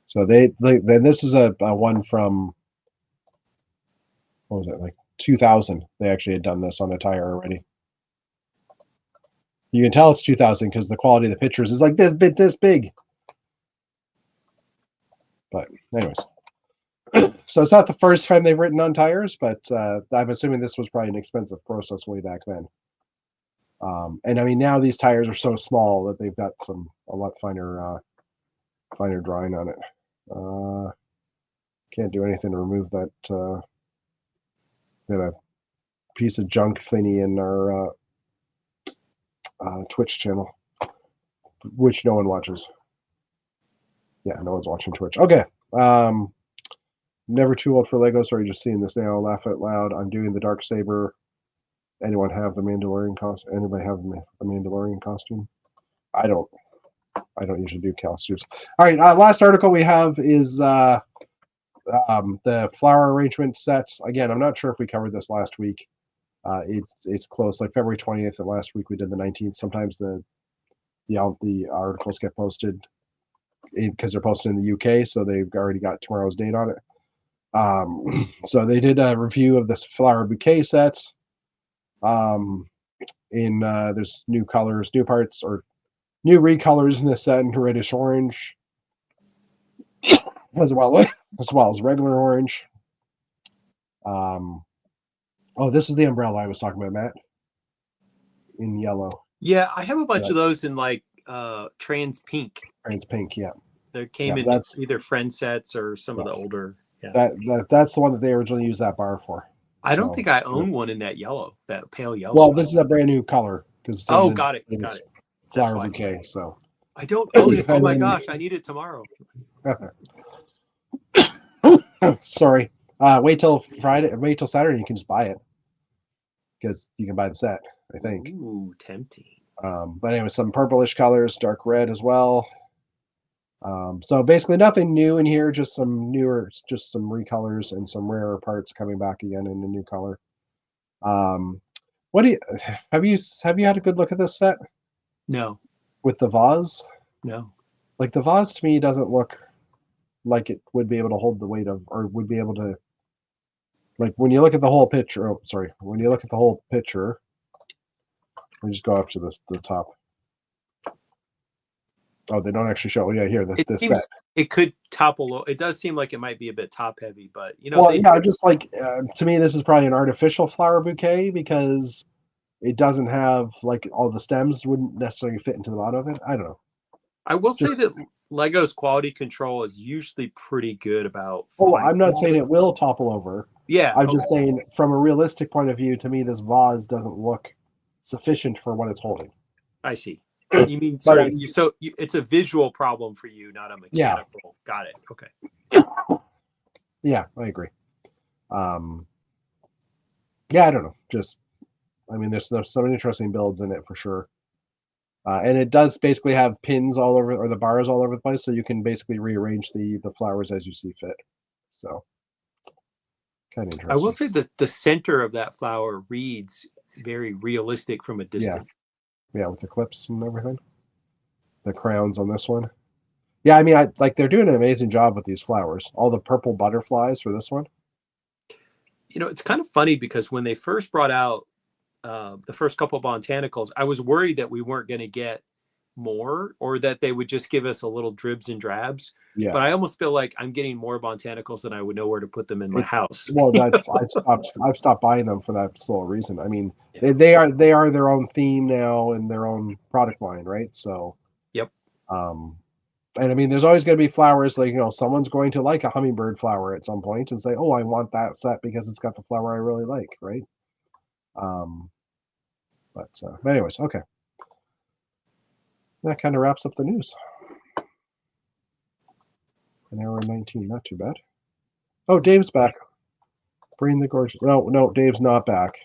Speaker 1: So then this is a one from, what was it, like 2000. They actually had done this on a tire already. You can tell it's 2000 because the quality of the pictures is like this big. But anyways. So it's not the first time they've written on tires, but I'm assuming this was probably an expensive process way back then. And I mean, now these tires are so small that they've got a lot finer drawing on it. Can't do anything to remove that. We have a piece of junk thingy in our Twitch channel, which no one watches. Yeah, no one's watching Twitch. Okay. Never too old for Lego. Sorry, just seeing this now. Laugh out loud. I'm doing the Dark Saber. Anyone have the Mandalorian costume? Anybody have the Mandalorian costume? I don't usually do costumes. All right. Last article we have is the flower arrangement sets. Again, I'm not sure if we covered this last week. It's close, like February 20th, and last week we did the 19th. Sometimes the articles get posted because they're posted in the UK, so they've already got tomorrow's date on it. So they did a review of this flower bouquet set. There's new colors, new parts, or new recolors in this set in reddish orange, as well as regular orange. This is the umbrella I was talking about, Matt, in yellow.
Speaker 2: Yeah, I have a bunch of those in like trans pink.
Speaker 1: Trans pink, yeah.
Speaker 2: They came in either friend sets or some of the older. Yeah.
Speaker 1: That's the one that they originally used that bar for.
Speaker 2: I don't think I own one in that yellow, that pale yellow.
Speaker 1: Well, this is a brand new color because
Speaker 2: got it.
Speaker 1: Flower bouquet. So
Speaker 2: I don't own it. Oh my gosh, I need it tomorrow.
Speaker 1: Sorry. Wait till Friday. Wait till Saturday. You can just buy it because you can buy the set. I think.
Speaker 2: Ooh, tempting.
Speaker 1: But anyway, some purplish colors, dark red as well. So basically nothing new in here, just some recolors and some rarer parts coming back again in a new color. What do you have you had a good look at this set?
Speaker 2: No.
Speaker 1: With the vase?
Speaker 2: No.
Speaker 1: Like the vase to me doesn't look like it would be able to hold the weight of, or would be able to, like when you look at the whole picture. Oh, sorry. When you look at the whole picture, let me just go up to the top. Oh, they don't actually show. Yeah, here this set.
Speaker 2: It could topple. It does seem like it might be a bit top heavy, but
Speaker 1: just like to me, this is probably an artificial flower bouquet because it doesn't have like all the stems wouldn't necessarily fit into the bottom of it. I don't know.
Speaker 2: I will say that Lego's quality control is usually pretty good about.
Speaker 1: Oh, I'm not saying it will topple over.
Speaker 2: Yeah,
Speaker 1: I'm just saying from a realistic point of view, to me, this vase doesn't look sufficient for what it's holding.
Speaker 2: I see. You mean it's a visual problem for you, not a mechanical. Yeah. Got it. Okay.
Speaker 1: Yeah, I agree. Yeah, I don't know. Just, I mean, there's some interesting builds in it for sure. And it does basically have pins all over, or the bars all over the place, so you can basically rearrange the flowers as you see fit. So, kind of interesting.
Speaker 2: I will say that the center of that flower reads very realistic from a distance.
Speaker 1: Yeah, with the clips and everything. The crowns on this one. Yeah, I mean, they're doing an amazing job with these flowers. All the purple butterflies for this one.
Speaker 2: It's kind of funny because when they first brought out the first couple of botanicals, I was worried that we weren't going to get more, or that they would just give us a little dribs and drabs. Yeah. But I almost feel like I'm getting more botanicals than I would know where to put them in my house.
Speaker 1: Well, I've stopped buying them for that sole reason. I mean, they are their own theme now and their own product line, right? So.
Speaker 2: Yep.
Speaker 1: And I mean, there's always going to be flowers like, someone's going to like a hummingbird flower at some point and say, oh, I want that set because it's got the flower I really like, right? But anyways, okay. That kind of wraps up the news. An hour and 19, not too bad. Oh, Dave's back. Bring the gorgeous. No, Dave's not back.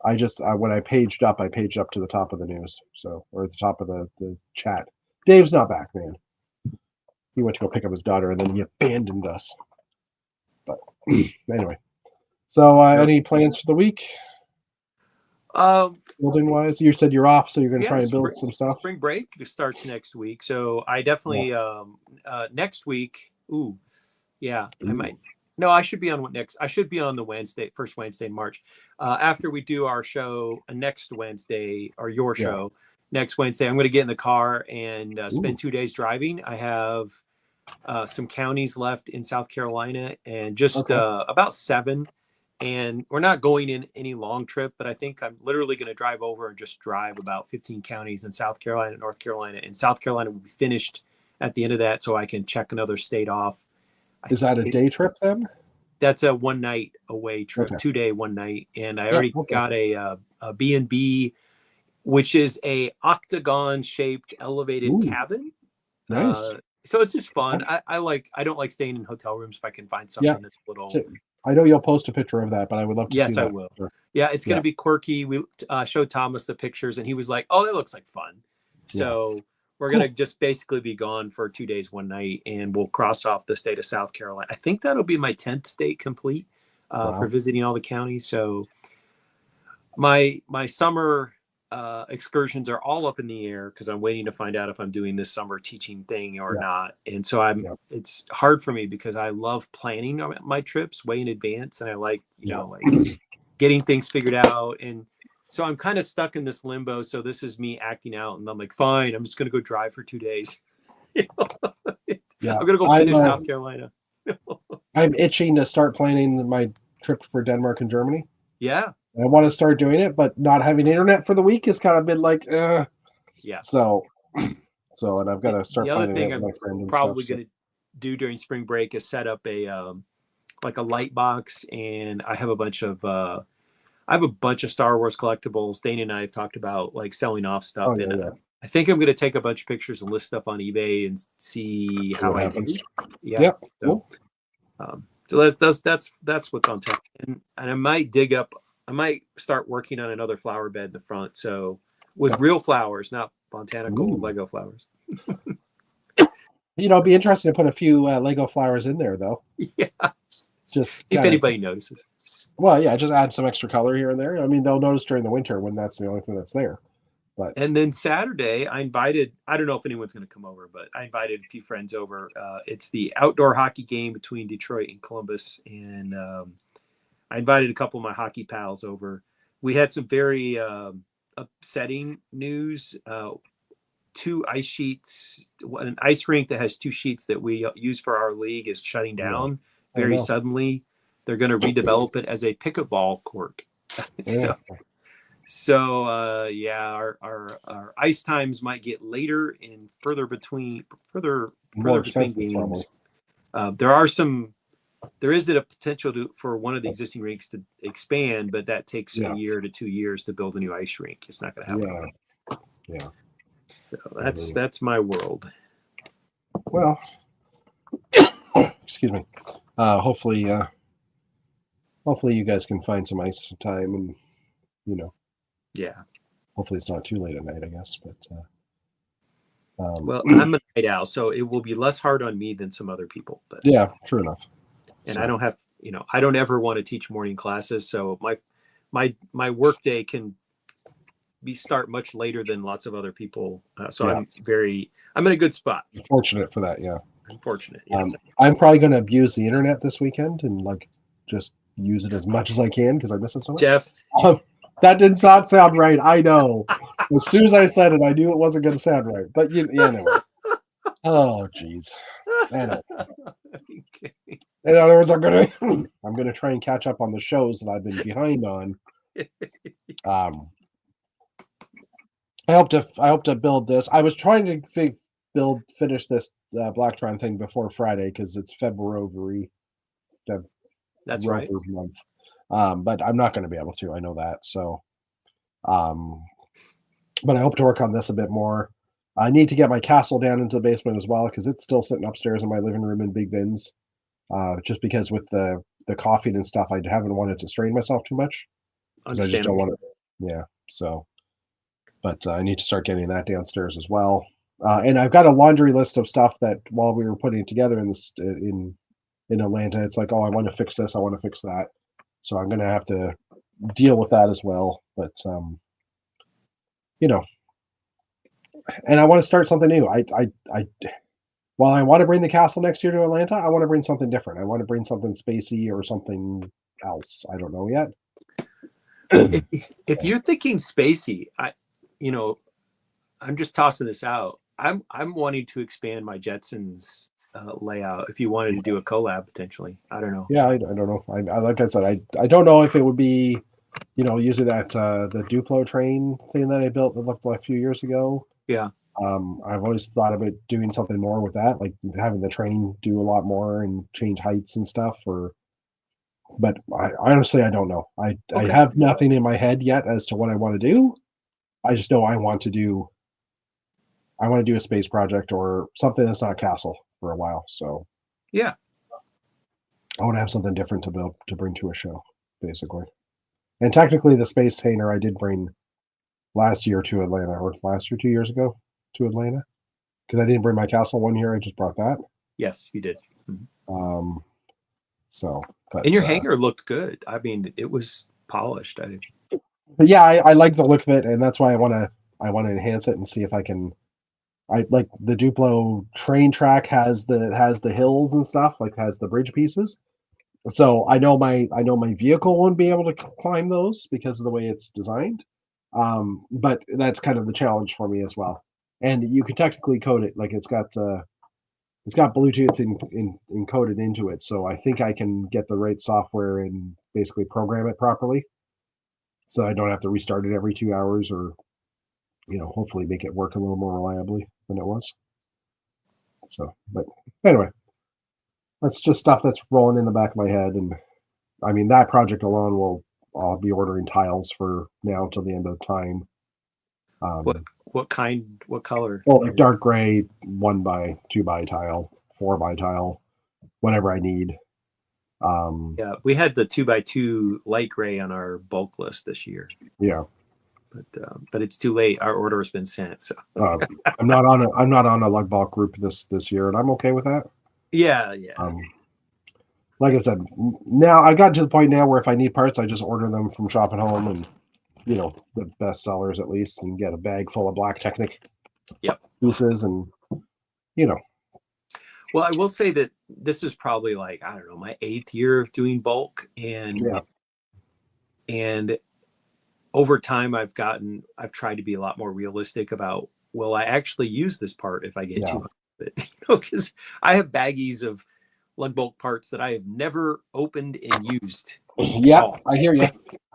Speaker 1: I just when I paged up to the top of the news, or the top of the chat. Dave's not back, man. He went to go pick up his daughter, and then he abandoned us. But anyway, so any plans for the week? Building wise, you said you're off, so you're going to try and build some stuff.
Speaker 2: Spring break starts next week, so I definitely next week. Ooh, yeah, I might. No, I should be on next. I should be on the first Wednesday in March. After we do our show next Wednesday, or your show next Wednesday, I'm going to get in the car and spend 2 days driving. I have some counties left in South Carolina, and just about 7. And we're not going in any long trip, but I think I'm literally going to drive over and just drive about 15 counties in South Carolina, North Carolina. And South Carolina will be finished at the end of that, so I can check another state off.
Speaker 1: Is that a day trip then?
Speaker 2: That's a 1 night away trip, 2 day, 1 night. And I already got a B&B, which is a octagon shaped elevated cabin.
Speaker 1: Nice.
Speaker 2: So it's just fun. I don't like staying in hotel rooms if I can find something that's a little.
Speaker 1: I know you'll post a picture of that, but I would love to see that.
Speaker 2: Yes, I will. Yeah, it's going to be quirky. We showed Thomas the pictures, and he was like, "Oh, that looks like fun." So we're going to just basically be gone for 2 days, 1 night, and we'll cross off the state of South Carolina. I think that'll be my 10th state complete for visiting all the counties. So my summer excursions are all up in the air because I'm waiting to find out if I'm doing this summer teaching thing or not. And so it's hard for me because I love planning my trips way in advance, and I like like getting things figured out. And so I'm kind of stuck in this limbo. So this is me acting out, and I'm like, fine, I'm just going to go drive for 2 days. I'm going to go finish South Carolina.
Speaker 1: I'm itching to start planning my trip for Denmark and Germany.
Speaker 2: Yeah.
Speaker 1: I want to start doing it, but not having internet for the week has kind of been like,
Speaker 2: yeah.
Speaker 1: So, and I've got to start.
Speaker 2: The other thing I'm probably going to do during spring break is set up a like a light box, and I have a bunch of Star Wars collectibles. Dana and I have talked about like selling off stuff, I think I'm going to take a bunch of pictures and list stuff on eBay and see how I do. Yeah.
Speaker 1: Yep.
Speaker 2: So, so that's what's on tap, and I might dig up. I might start working on another flower bed in the front. So with real flowers, not botanical Lego flowers.
Speaker 1: It'd be interesting to put a few Lego flowers in there, though.
Speaker 2: Yeah.
Speaker 1: Just
Speaker 2: see if anybody notices.
Speaker 1: Well, yeah, just add some extra color here and there. I mean, they'll notice during the winter when that's the only thing that's there.
Speaker 2: And then Saturday, I don't know if anyone's going to come over, but I invited a few friends over. It's the outdoor hockey game between Detroit and Columbus. And I invited a couple of my hockey pals over. We had some very upsetting news. 2 ice sheets, an ice rink that has 2 sheets that we use for our league is shutting down very suddenly. They're going to redevelop it as a pickleball court. So our ice times might get later and further between games. There is a potential for one of the existing rinks to expand, but that takes a year to 2 years to build a new ice rink. It's not going to happen.
Speaker 1: Yeah.
Speaker 2: So that's my world.
Speaker 1: Well, excuse me. Hopefully you guys can find some ice time, and hopefully it's not too late at night, I guess. But
Speaker 2: well, I'm a night owl, so it will be less hard on me than some other people. But
Speaker 1: yeah, true enough.
Speaker 2: And I don't have, I don't ever want to teach morning classes, so my work day can start much later than lots of other people. So I'm in a good spot.
Speaker 1: Fortunate for that, yeah.
Speaker 2: I'm fortunate. Yes.
Speaker 1: I'm probably going to abuse the internet this weekend and just use it as much as I can because I miss it so much.
Speaker 2: Jeff,
Speaker 1: that did not sound right. I know. As soon as I said it, I knew it wasn't going to sound right. But anyway. Oh, jeez. Anyway. Okay. In other words, I'm gonna try and catch up on the shows that I've been behind on. I hope to build this. I was trying to finish this Blacktron thing before Friday because it's February.
Speaker 2: That's right.
Speaker 1: Month. But I'm not going to be able to. I know that. So But I hope to work on this a bit more. I need to get my castle down into the basement as well because it's still sitting upstairs in my living room in big bins. Just because with the coughing and stuff, I haven't wanted to strain myself too much because I just don't want to. Yeah. So, but I need to start getting that downstairs as well. And I've got a laundry list of stuff that while we were putting it together in Atlanta, it's like, oh, I want to fix this, I want to fix that. So I'm going to have to deal with that as well. But you know, and I want to start something new. While I want to bring the castle next year to Atlanta, I want to bring something different. I want to bring something spacey or something else. I don't know yet.
Speaker 2: If you're thinking spacey, I'm just tossing this out. I'm wanting to expand my Jetsons layout. If you wanted to do a collab potentially, I don't know.
Speaker 1: Yeah, I don't know. I like I said, I don't know if it would be, using that the Duplo train thing that I built that looked like a few years ago.
Speaker 2: Yeah.
Speaker 1: I've always thought about doing something more with that, like having the train do a lot more and change heights and stuff. But I honestly, I don't know. I have nothing in my head yet as to what I want to do. I just know I want to do a space project or something that's not castle for a while. So
Speaker 2: yeah,
Speaker 1: I want to have something different to bring to a show, basically. And technically, the space Hainer I did bring last year to Atlanta, or last year, 2 years ago to Atlanta, because I didn't bring my castle one year. I just brought that.
Speaker 2: Yes, you did.
Speaker 1: Mm-hmm. So,
Speaker 2: and your hanger looked good. I mean, it was polished.
Speaker 1: But yeah, I like the look of it, and that's why I want to enhance it and see if I can. I like the Duplo train track has the hills and stuff, like has the bridge pieces. So I know my vehicle won't be able to climb those because of the way it's designed. But that's kind of the challenge for me as well. And you can technically code it, like it's got Bluetooth encoded into it, so I think I can get the right software and basically program it properly, so I don't have to restart it every 2 hours, or hopefully make it work a little more reliably than it was. So, but anyway, that's just stuff that's rolling in the back of my head, and I mean that project alone I'll be ordering tiles for now till the end of time.
Speaker 2: What kind? What color?
Speaker 1: Well, like dark gray, 1x2x tile, 4x tile, whatever I need.
Speaker 2: Yeah, we had the 2x2 light gray on our bulk list this year.
Speaker 1: Yeah,
Speaker 2: but it's too late. Our order has been sent. So
Speaker 1: I'm not on a lug bulk group this year, and I'm okay with that.
Speaker 2: Yeah.
Speaker 1: Like I said, now I got to the point now where if I need parts, I just order them from Shop at Home, and the best sellers at least, and get a bag full of Black Technic pieces, and
Speaker 2: Well, I will say that this is probably like, I don't know, my 8th year of doing bulk, and over time I've tried to be a lot more realistic about, will I actually use this part if I get too high with it? Because I have baggies of lug bulk parts that I have never opened and used.
Speaker 1: Yeah, I hear you.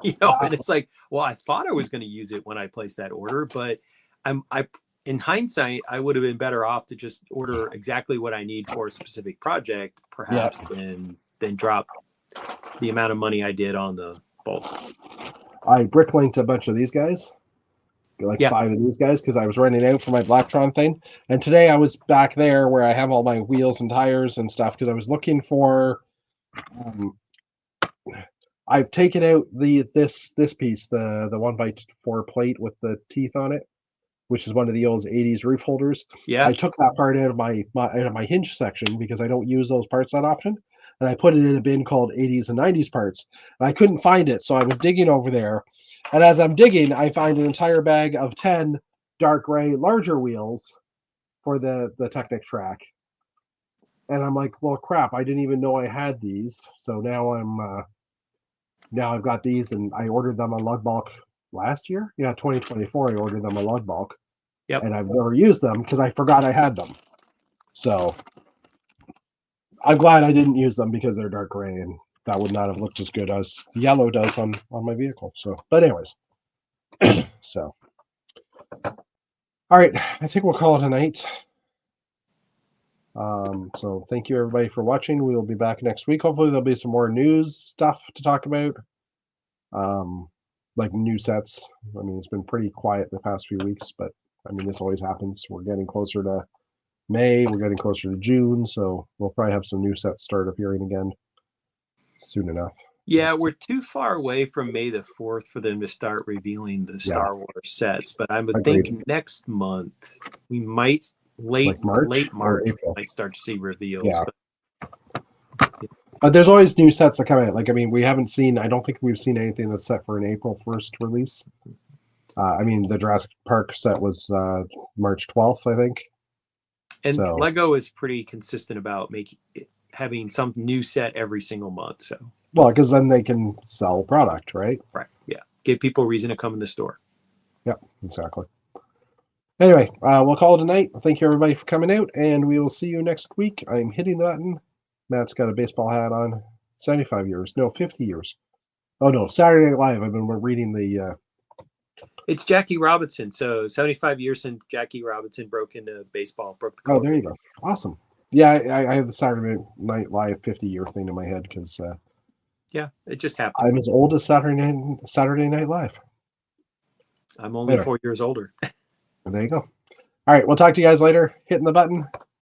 Speaker 2: And it's like, well, I thought I was going to use it when I placed that order, but in hindsight, I would have been better off to just order exactly what I need for a specific project, perhaps, than drop the amount of money I did on the bulk.
Speaker 1: I bricklinked a bunch of these guys, like 5 of these guys, because I was running out for my Blacktron thing. And today I was back there where I have all my wheels and tires and stuff, because I was looking for. I've taken out this piece, the 1x4 plate with the teeth on it, which is one of the old 80s roof holders.
Speaker 2: Yeah.
Speaker 1: I took that part out of my hinge section because I don't use those parts that often, and I put it in a bin called 80s and 90s parts. And I couldn't find it, so I was digging over there. And as I'm digging, I find an entire bag of 10 dark gray larger wheels for the Technic track. And I'm like, well, crap! I didn't even know I had these. So now I've got these, and I ordered them on lug bulk last year. 2024. I ordered them on lug bulk.
Speaker 2: Yep.
Speaker 1: And I've never used them because I forgot I had them. So I'm glad I didn't use them because they're dark gray, and that would not have looked as good as the yellow does on my vehicle. So, but anyways, so all right, I think we'll call it a night. So thank you everybody for watching. We will be back next week. Hopefully there'll be some more news stuff to talk about. like new sets. I mean, it's been pretty quiet the past few weeks, but I mean, this always happens. We're getting closer to May. We're getting closer to June, so we'll probably have some new sets start appearing again soon enough.
Speaker 2: Yeah, we're too far away from May the 4th for them to start revealing the Star Wars sets, but I would
Speaker 1: Agreed.
Speaker 2: think next month we might late
Speaker 1: Like March or
Speaker 2: March
Speaker 1: April?
Speaker 2: we might start to see reveals.
Speaker 1: Yeah.
Speaker 2: But
Speaker 1: there's always new sets that come out. Like, I mean, we haven't seen. I don't think we've seen anything that's set for an April 1st release. I mean, the Jurassic Park set was March 12th, I think.
Speaker 2: and
Speaker 1: So,
Speaker 2: Lego is pretty consistent about having some new set every single month. So,
Speaker 1: well, because then they can sell product, right?
Speaker 2: right, yeah, give people a reason to come in the store.
Speaker 1: Yep, exactly. Anyway, we'll call it a night. Thank you, everybody, for coming out, and we will see you next week. I'm hitting the button. Matt's got a baseball hat on. 75 years. No, 50 years. Oh, no. Saturday Night Live. I've been reading the...
Speaker 2: It's Jackie Robinson. So 75 years since Jackie Robinson broke into baseball. Broke the
Speaker 1: Oh, there you go. Awesome. Yeah, I have the Saturday Night Live 50-year thing in my head because...
Speaker 2: yeah, it just happened.
Speaker 1: I'm as old as Saturday Night Live.
Speaker 2: I'm only 4 years older.
Speaker 1: There you go. All right, we'll talk to you guys later. Hitting the button.